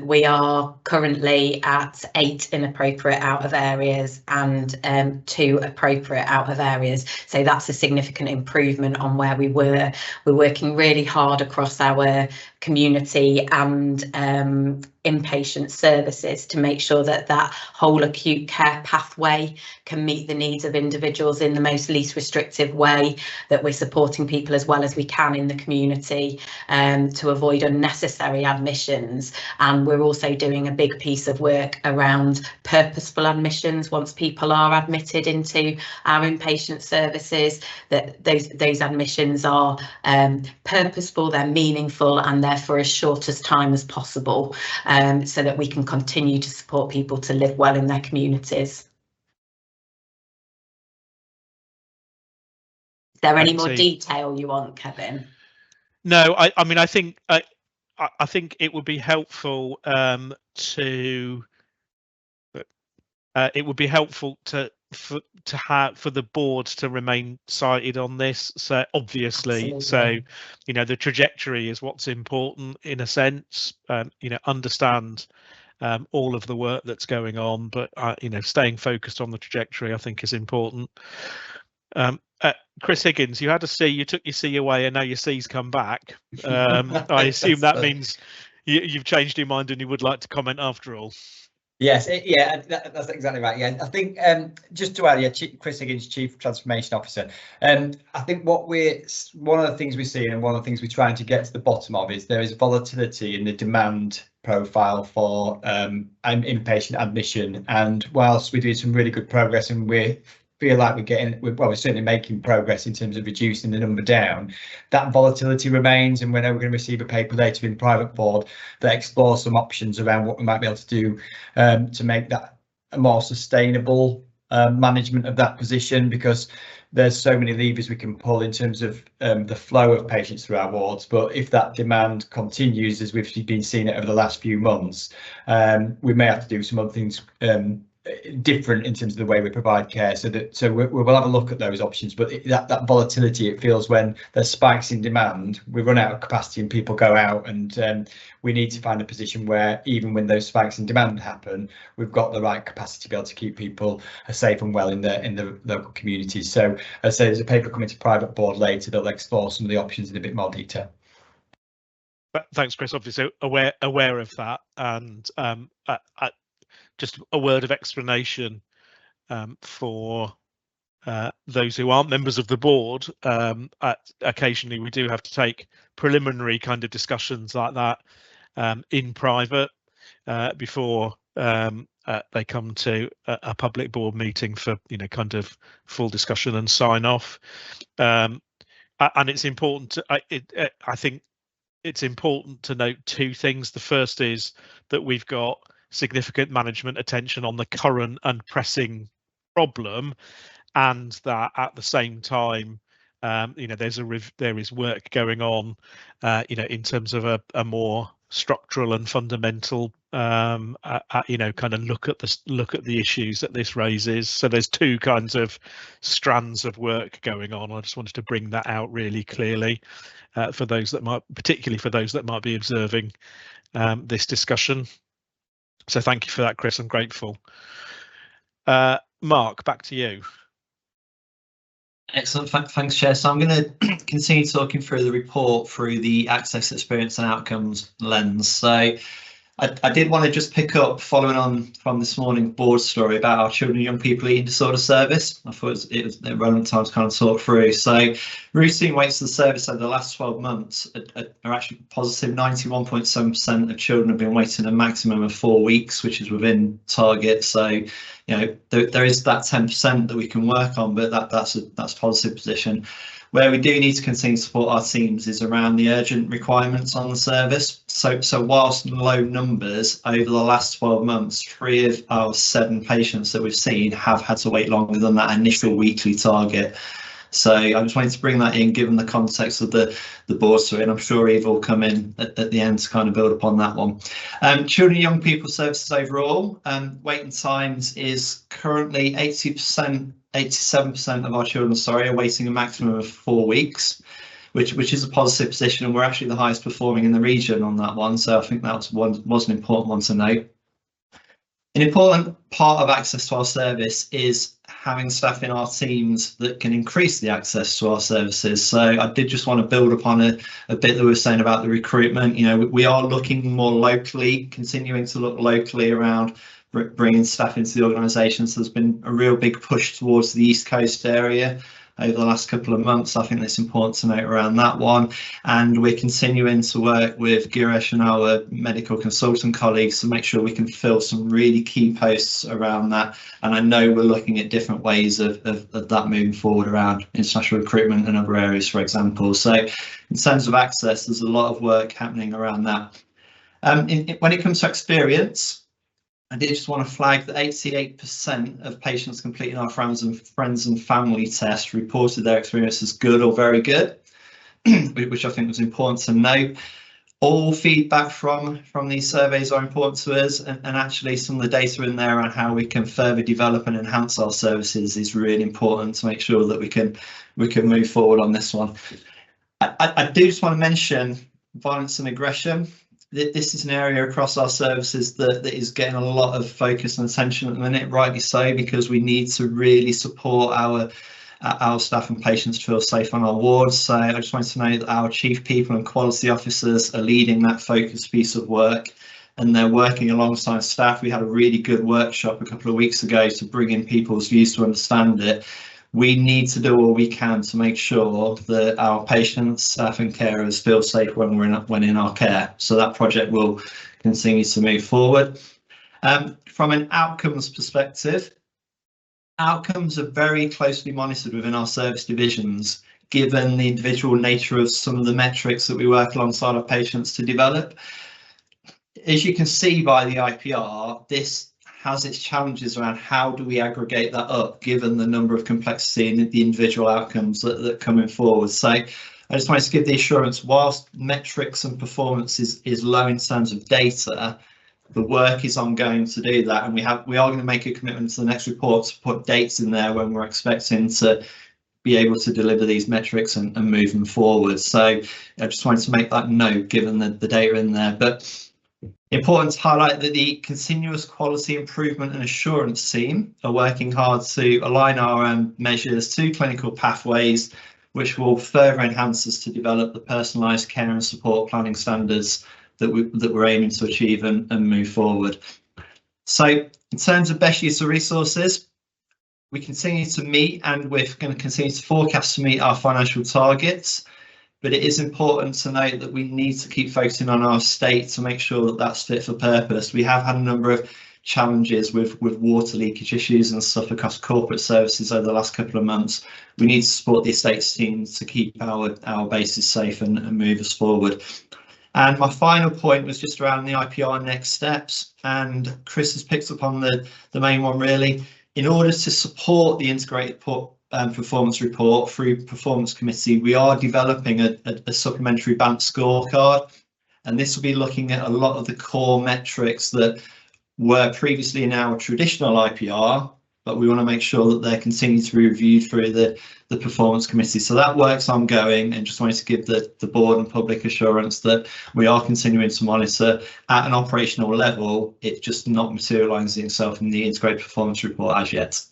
We are currently at 8 inappropriate out of areas and 2 appropriate out of areas. So that's a significant improvement on where we were. We're working really hard across our community and inpatient services to make sure that that whole acute care pathway can meet the needs of individuals in the most least restrictive way, that we're supporting people as well as we can in the community to avoid unnecessary admissions. And we're also doing a big piece of work around purposeful admissions once people are admitted into our inpatient services, that those admissions are purposeful, they're meaningful, and they're for as short as time as possible, so that we can continue to support people to live well in their communities. Is there any more detail you want, Kevin? No, I mean, I think it would be helpful for the board to remain cited on this. So obviously, so you know, the trajectory is what's important in a sense. You know, understand all of the work that's going on, but you know, staying focused on the trajectory I think is important. Chris Higgins, you had a C, you took your C away and now your C's come back. I assume that means you've changed your mind and you would like to comment after all. Yes, yeah, that's exactly right. Yeah, I think just to add, yeah, Chris Higgins, Chief Transformation Officer. I think one of the things we're seeing and one of the things we're trying to get to the bottom of is there is volatility in the demand profile for inpatient admission. And whilst we're doing some really good progress and we feel like we're certainly making progress in terms of reducing the number down, that volatility remains, and we know we're going to receive a paper later in private board that explores some options around what we might be able to do to make that a more sustainable management of that position, because there's so many levers we can pull in terms of the flow of patients through our wards. But if that demand continues as we've been seeing it over the last few months, we may have to do some other things different in terms of the way we provide care, so we'll have a look at those options. But that volatility, it feels when there's spikes in demand, we run out of capacity and people go out, and we need to find a position where even when those spikes in demand happen, we've got the right capacity to be able to keep people safe and well in the local communities. So as I say, there's a paper coming to private board later that'll explore some of the options in a bit more detail. Thanks, Chris. Obviously aware of that, and just a word of explanation for those who aren't members of the board. Occasionally we do have to take preliminary kind of discussions like that in private before they come to a public board meeting for, you know, kind of full discussion and sign off. And it's important to, I think it's important to note two things. The first is that we've got significant management attention on the current and pressing problem, and that at the same time, you know, there is work going on, you know, in terms of a more structural and fundamental, you know, kind of look at the issues that this raises. So there's two kinds of strands of work going on. I just wanted to bring that out really clearly for those that might be observing this discussion. So thank you for that, Chris. I'm grateful. Mark, back to you. Excellent, thanks, Chair. So I'm going to continue talking through the report through the access, experience and outcomes lens. So I did want to just pick up, following on from this morning's board story about our children and young people eating disorder service. I thought it was a relevant time to kind of talk through. So routine waits to the service over the last 12 months are actually positive. 91.7% of children have been waiting a maximum of 4 weeks, which is within target. So, you know, there is that 10% that we can work on, but that's a positive position. Where we do need to continue to support our teams is around the urgent requirements on the service. So whilst low numbers, over the last 12 months, 3 of our 7 patients that we've seen have had to wait longer than that initial weekly target. So I just wanted to bring that in, given the context of the board story, and I'm sure Eve will come in at the end to kind of build upon that one. Children and young people services overall, waiting times is currently 87% of our children, are waiting a maximum of 4 weeks, which is a positive position, and we're actually the highest performing in the region on that one. So I think that was an important one to note. An important part of access to our service is having staff in our teams that can increase the access to our services. So I did just want to build upon a bit that we were saying about the recruitment. You know, we are looking more locally, continuing to look locally around bringing staff into the organisation. So there's been a real big push towards the East Coast area over the last couple of months. I think that's important to note around that one. And we're continuing to work with Girish and our medical consultant colleagues to make sure we can fill some really key posts around that. And I know we're looking at different ways of that moving forward around international recruitment and other areas, for example. So in terms of access, there's a lot of work happening around that. When it comes to experience, I did just want to flag that 88% of patients completing our friends and family test reported their experience as good or very good, which I think was important to note. All feedback from these surveys are important to us, and actually some of the data in there on how we can further develop and enhance our services is really important to make sure that we can move forward on this one. I do just want to mention violence and aggression. This is an area across our services that is getting a lot of focus and attention at the minute, rightly so, because we need to really support our staff and patients to feel safe on our wards. So I just wanted to know that our chief people and quality officers are leading that focused piece of work, and they're working alongside staff. We had a really good workshop a couple of weeks ago to bring in people's views to understand it. We need to do all we can to make sure that our patients, staff and carers feel safe when we're in our care. So that project will continue to move forward. From an outcomes perspective, outcomes are very closely monitored within our service divisions, given the individual nature of some of the metrics that we work alongside our patients to develop. As you can see by the IPR, this has its challenges around how do we aggregate that up, given the number of complexity and the individual outcomes that are coming forward. So I just wanted to give the assurance, whilst metrics and performance is low in terms of data, the work is ongoing to do that, and we are going to make a commitment to the next report to put dates in there when we're expecting to be able to deliver these metrics and move them forward. So I just wanted to make that note, given the data in there. But important to highlight that the continuous quality improvement and assurance team are working hard to align our measures to clinical pathways, which will further enhance us to develop the personalised care and support planning standards that we're aiming to achieve and move forward. So in terms of best use of resources, we continue to meet, and we're going to continue to forecast to meet our financial targets. But it is important to note that we need to keep focusing on our estate to make sure that that's fit for purpose. We have had a number of challenges with water leakage issues and stuff across corporate services over the last couple of months. We need to support the estates team to keep our bases safe and move us forward. And my final point was just around the IPR next steps, and Chris has picked up on the main one really. In order to support the integrated performance report through performance committee, we are developing a supplementary BANT scorecard, and this will be looking at a lot of the core metrics that were previously in our traditional IPR, but we want to make sure that they continue to be reviewed through the performance committee. So that work's ongoing, and just wanted to give the board and public assurance that we are continuing to monitor at an operational level. It's just not materialising itself in the integrated performance report as yet.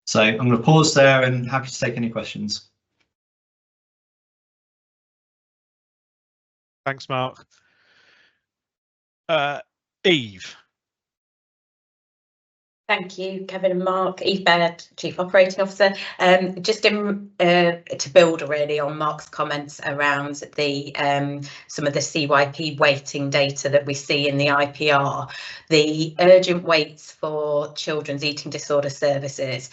So I'm going to pause there and happy to take any questions. Thanks, Mark. Eve. Thank you, Kevin and Mark. Eve Baird, Chief Operating Officer. Just to build really on Mark's comments around the some of the CYP weighting data that we see in the IPR, the urgent waits for children's eating disorder services,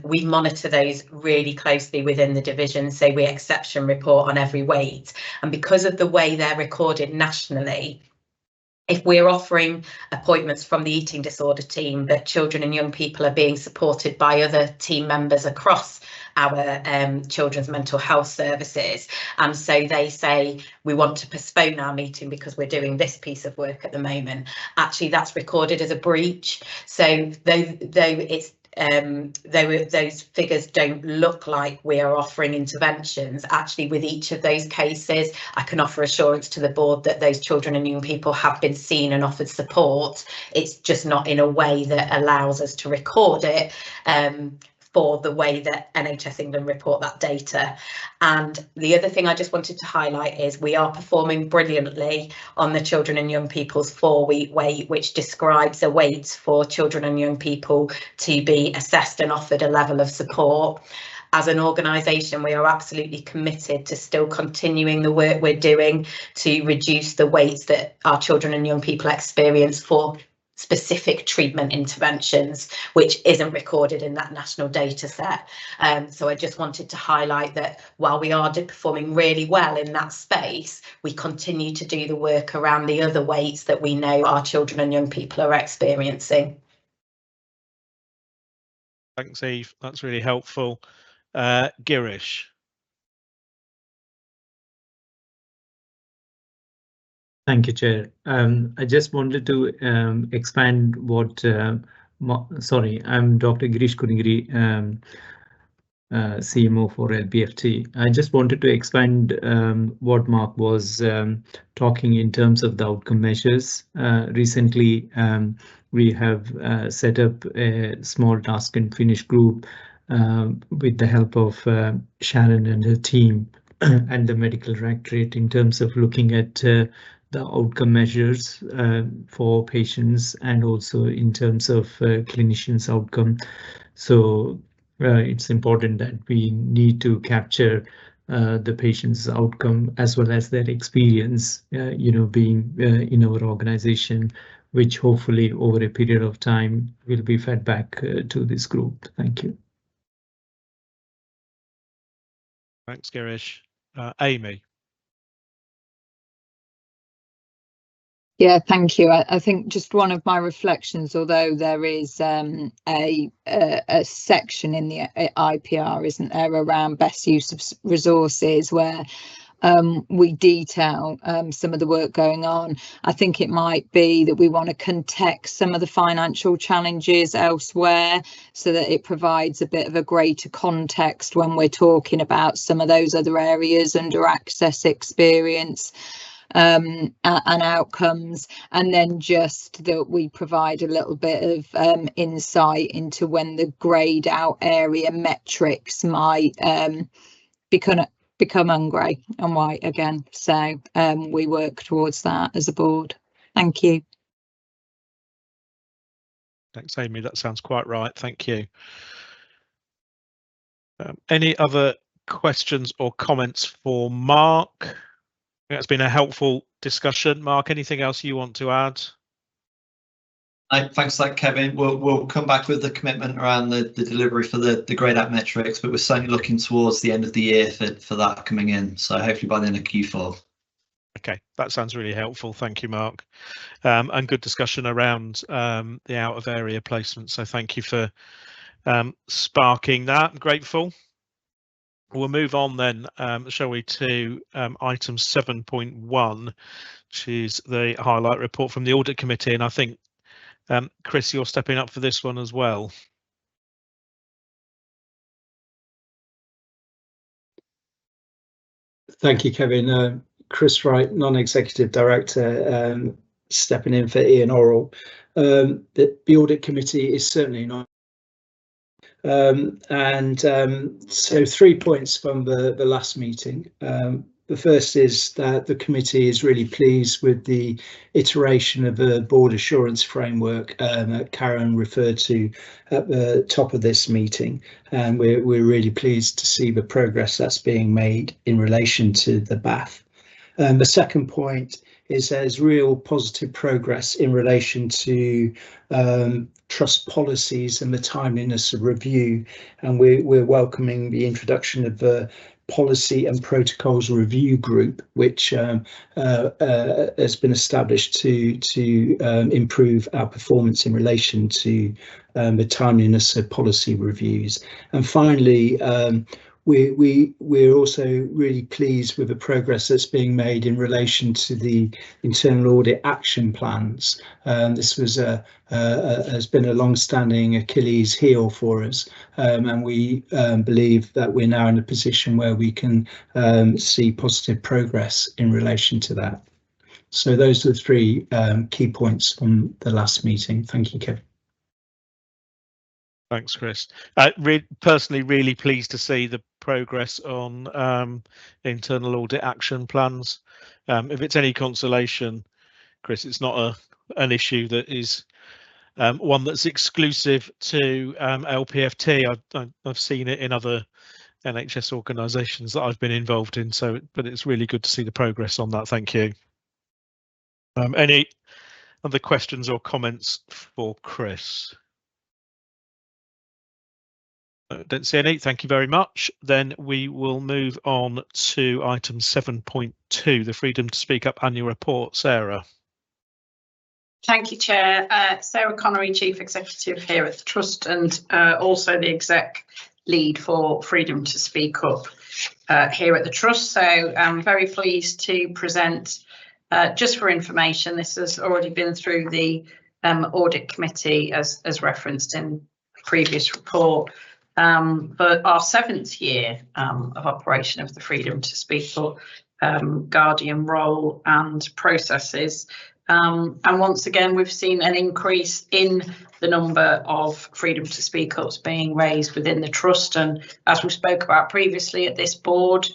we monitor those really closely within the division, so we exception report on every wait, and because of the way they're recorded nationally, if we're offering appointments from the eating disorder team, but children and young people are being supported by other team members across our children's mental health services, and so they say we want to postpone our meeting because we're doing this piece of work at the moment, actually that's recorded as a breach. So though it's those figures don't look like we are offering interventions, actually with each of those cases I can offer assurance to the board that those children and young people have been seen and offered support. It's just not in a way that allows us to record it for the way that NHS England report that data. And the other thing I just wanted to highlight is we are performing brilliantly on the children and young people's 4-week wait, which describes a wait for children and young people to be assessed and offered a level of support. As an organisation, we are absolutely committed to still continuing the work we're doing to reduce the waits that our children and young people experience for specific treatment interventions, which isn't recorded in that national data set. So I just wanted to highlight that while we are performing really well in that space, we continue to do the work around the other waits that we know our children and young people are experiencing. Thanks, Eve. That's really helpful. Girish. Thank you, Chair. I just wanted to expand what, sorry, I'm Dr. Girish Kunigiri, CMO for LPFT. I just wanted to expand what Mark was talking in terms of the outcome measures. Recently, we have set up a small task and finish group with the help of Sharon and her team and the medical directorate in terms of looking at the outcome measures for patients and also in terms of clinicians' outcome. So it's important that we need to capture the patient's outcome as well as their experience, being in our organization, which hopefully over a period of time will be fed back to this group. Thank you. Thanks, Girish. Amy. Yeah, thank you. I think just one of my reflections, although there is a section in the IPR, isn't there, around best use of resources where we detail some of the work going on. I think it might be that we want to context some of the financial challenges elsewhere so that it provides a bit of a greater context when we're talking about some of those other areas under access, experience and outcomes, and then just that we provide a little bit of insight into when the greyed out area metrics might become grey and white again. So we work towards that as a board. Thank you. Thanks, Amy. That sounds quite right. Thank you. Any other questions or comments for Mark? I think it's been a helpful discussion. Mark, anything else you want to add? Thanks for that, Kevin. We'll come back with the commitment around the delivery for the grade out metrics, but we're certainly looking towards the end of the year for that coming in. So hopefully by the end of Q4. Okay, that sounds really helpful. Thank you, Mark. And good discussion around the out of area placement. So thank you for sparking that. I'm grateful. We'll move on then, shall we, to item 7.1, which is the highlight report from the Audit Committee. And I think, Chris, you're stepping up for this one as well. Thank you, Kevin. Chris Wright, Non-Executive Director, stepping in for Ian Orrell. The Audit Committee is certainly not. So 3 points from the last meeting. The first is that the committee is really pleased with the iteration of the board assurance framework that Karen referred to at the top of this meeting, and we're really pleased to see the progress that's being made in relation to the BAF. The second point is there's real positive progress in relation to trust policies and the timeliness of review, and we're welcoming the introduction of the Policy and Protocols Review Group, which has been established to improve our performance in relation to the timeliness of policy reviews. And finally, we're also really pleased with the progress that's being made in relation to the internal audit action plans. This was has been a long-standing Achilles heel for us, and we believe that we're now in a position where we can see positive progress in relation to that. So those are the three key points from the last meeting. Thank you, Kevin. Thanks, Chris. Personally, really pleased to see the progress on internal audit action plans. If it's any consolation, Chris, it's not an issue that is one that's exclusive to LPFT. I've seen it in other NHS organisations that I've been involved in. But it's really good to see the progress on that. Thank you. Any other questions or comments for Chris? Don't see any. Thank you very much. Then we will move on to item 7.2, the Freedom to Speak Up annual report. Sarah. Thank you, Chair. Sarah Connery, Chief Executive here at the Trust, and also the Exec Lead for Freedom to Speak Up here at the Trust. So I'm very pleased to present, just for information, this has already been through the Audit Committee as referenced in the previous report. But our 7th year of operation of the Freedom to Speak Up Guardian role and processes. And once again, we've seen an increase in the number of Freedom to Speak Ups being raised within the Trust. And as we spoke about previously at this board,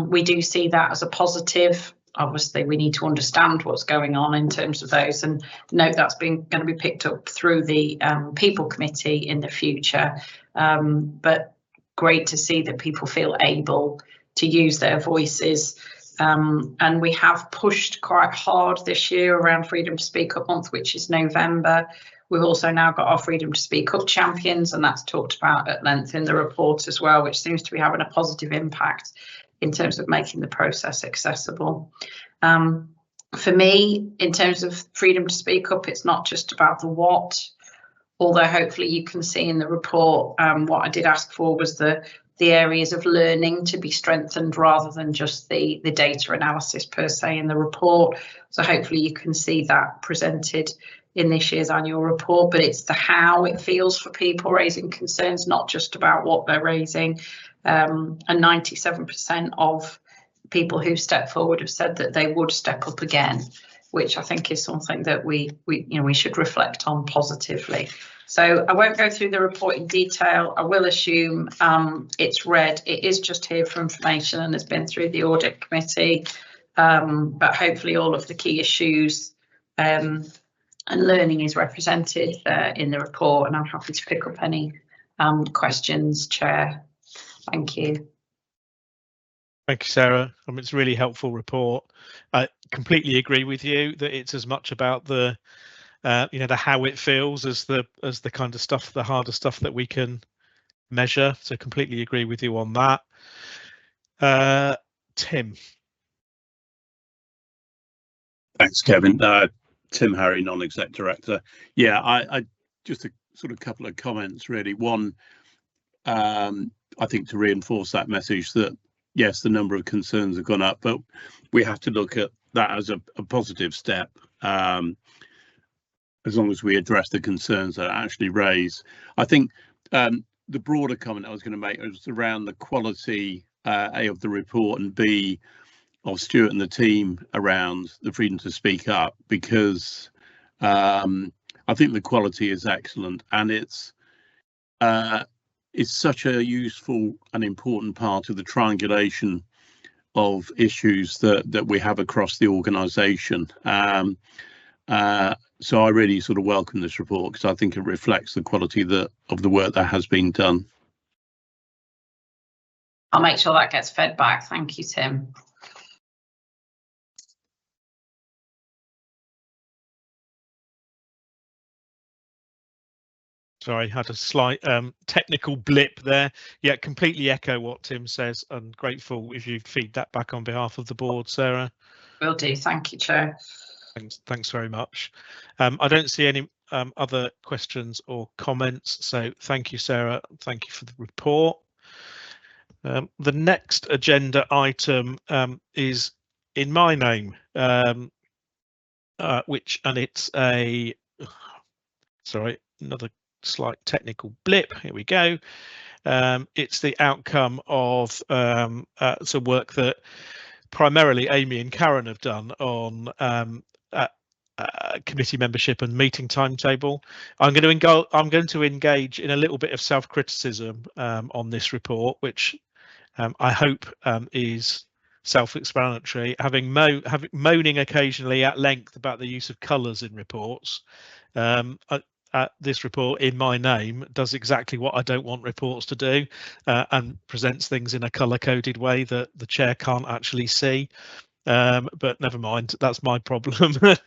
we do see that as a positive. Obviously, we need to understand what's going on in terms of those, and note that's going to be picked up through the People Committee in the future. But great to see that people feel able to use their voices. And we have pushed quite hard this year around Freedom to Speak Up Month, which is November. We've also now got our Freedom to Speak Up champions, and that's talked about at length in the report as well, which seems to be having a positive impact in terms of making the process accessible. For me, in terms of Freedom to Speak Up, it's not just about the what, although hopefully you can see in the report what I did ask for was the areas of learning to be strengthened rather than just the data analysis per se in the report. So hopefully you can see that presented in this year's annual report, but it's the how it feels for people raising concerns, not just about what they're raising. And 97% of people who step forward have said that they would step up again, which I think is something that we should reflect on positively. So I won't go through the report in detail. I will assume it's read. It is just here for information and has been through the Audit Committee, but hopefully all of the key issues and learning is represented in the report, and I'm happy to pick up any questions, Chair. Thank you. Thank you, Sarah. It's a really helpful report. I completely agree with you that it's as much about the the how it feels as the kind of stuff, the harder stuff that we can measure. So completely agree with you on that. Tim. Thanks, Kevin. Tim Harry, non-exec director. Yeah, I just a sort of couple of comments really. One, I think to reinforce that message that yes, the number of concerns have gone up, but we have to look at that as a positive step. As long as we address the concerns that are actually raised. I think the broader comment I was going to make was around the quality, A, of the report, and B, of Stuart and the team around the Freedom to Speak Up, because I think the quality is excellent, and it's such a useful and important part of the triangulation of issues that we have across the organisation. So I really sort of welcome this report because I think it reflects the quality of the work that has been done. I'll make sure that gets fed back. Thank you, Tim. Sorry, had a slight technical blip there. Yeah, completely echo what Tim says, and grateful if you feed that back on behalf of the board, Sarah. Will do. Thank you, Chair. Thanks very much. I don't see any other questions or comments, so thank you, Sarah. Thank you for the report. The next agenda item is in my name, it's a, sorry, another slight technical blip. Here we go. It's the outcome of some work that primarily Amy and Karen have done on committee membership and meeting timetable. I'm going to engage in a little bit of self-criticism on this report, which I hope is self-explanatory. Having moaning occasionally at length about the use of colours in reports, this report in my name does exactly what I don't want reports to do, and presents things in a colour-coded way that the chair can't actually see. But never mind, that's my problem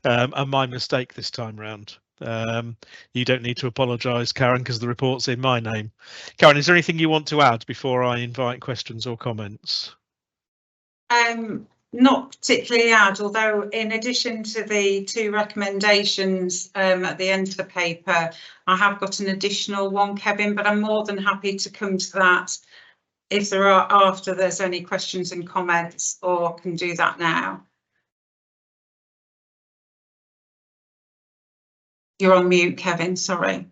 and my mistake this time round. You don't need to apologise, Karen, because the report's in my name. Karen, is there anything you want to add before I invite questions or comments? Not particularly add, although in addition to the 2 recommendations at the end of the paper, I have got an additional one, Kevin, but I'm more than happy to come to that if there are after there's any questions and comments, or can do that now. You're on mute, Kevin, sorry.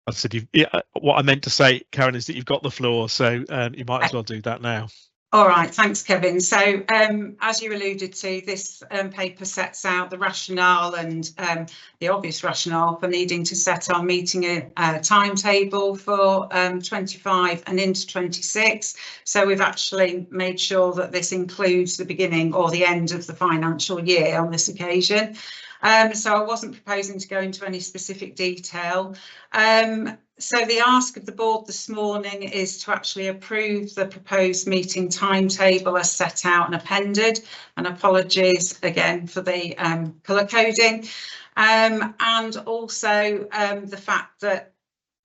I said, what I meant to say, Karen, is that you've got the floor, so you might as well do that now. All right, thanks, Kevin. So as you alluded to, this paper sets out the rationale and the obvious rationale for needing to set our meeting timetable for 25 and into 26. So we've actually made sure that this includes the beginning or the end of the financial year on this occasion. So I wasn't proposing to go into any specific detail. So the ask of the board this morning is to actually approve the proposed meeting timetable as set out and appended, and apologies again for the colour coding, and also the fact that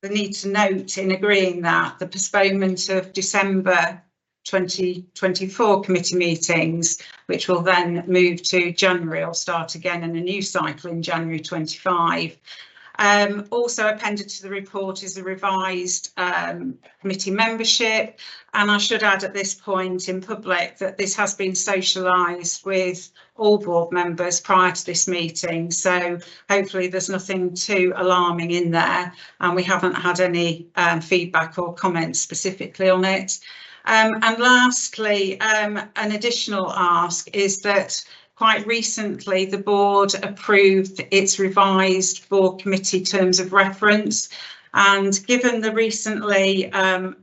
the need to note in agreeing that the postponement of December 2024 committee meetings, which will then move to January or start again in a new cycle in January 25. Also appended to the report is a revised committee membership, and I should add at this point in public that this has been socialised with all board members prior to this meeting, so hopefully there's nothing too alarming in there, and we haven't had any feedback or comments specifically on it. And lastly, an additional ask is that quite recently, the board approved its revised board committee terms of reference, and given the recently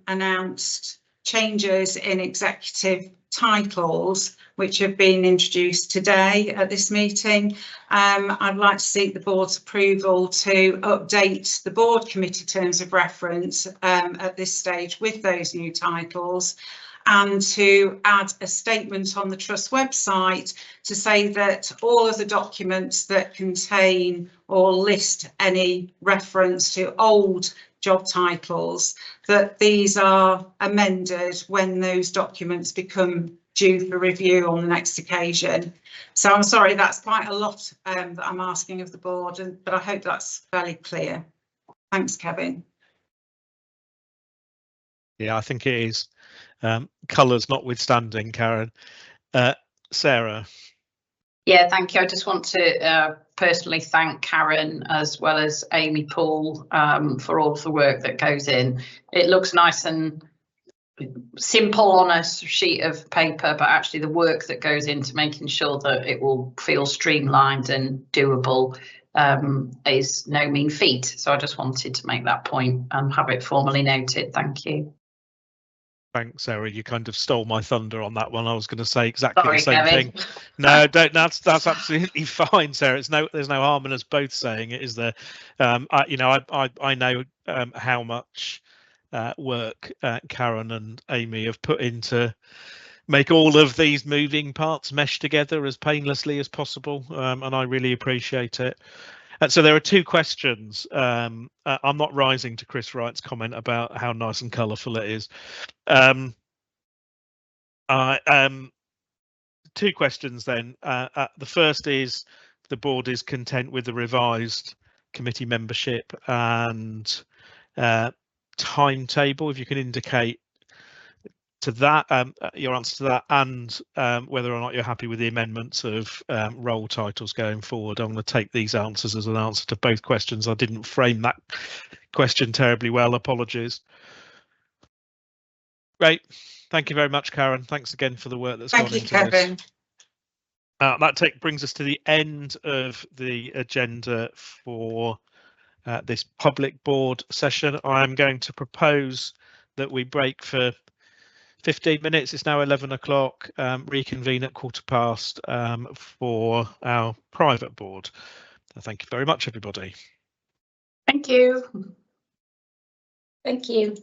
announced changes in executive titles, which have been introduced today at this meeting, I'd like to seek the board's approval to update the board committee terms of reference at this stage with those new titles, and to add a statement on the Trust website to say that all of the documents that contain or list any reference to old job titles, that these are amended when those documents become due for review on the next occasion. So I'm sorry, that's quite a lot that I'm asking of the board, but I hope that's fairly clear. Thanks, Kevin. Yeah, I think it is. Colours notwithstanding, Karen. Sarah. Yeah, thank you. I just want to personally thank Karen as well as Amy Poole for all of the work that goes in. It looks nice and simple on a sheet of paper, but actually the work that goes into making sure that it will feel streamlined and doable is no mean feat. So I just wanted to make that point and have it formally noted. Thank you. Thanks, Sarah. You kind of stole my thunder on that one. I was going to say exactly the same Kevin. thing. No, don't. That's absolutely fine, Sarah. There's no harm in us both saying it, is there? I know how much work Karen and Amy have put into make all of these moving parts mesh together as painlessly as possible, and I really appreciate it. So there are 2 questions. I'm not rising to Chris Wright's comment about how nice and colourful it is. 2 questions then. The first is the board is content with the revised committee membership and timetable, if you can indicate to that your answer to that, and whether or not you're happy with the amendments of role titles going forward. I'm going to take these answers as an answer to both questions. I didn't frame that question terribly well, apologies. Great, thank you very much, Karen. Thanks again for the work that's gone into Kevin. this. That brings us to the end of the agenda for this public board session. I'm going to propose that we break for 15 minutes. It's now 11 o'clock. Reconvene at 15:15 for our private board. Thank you very much, everybody. Thank you. Thank you.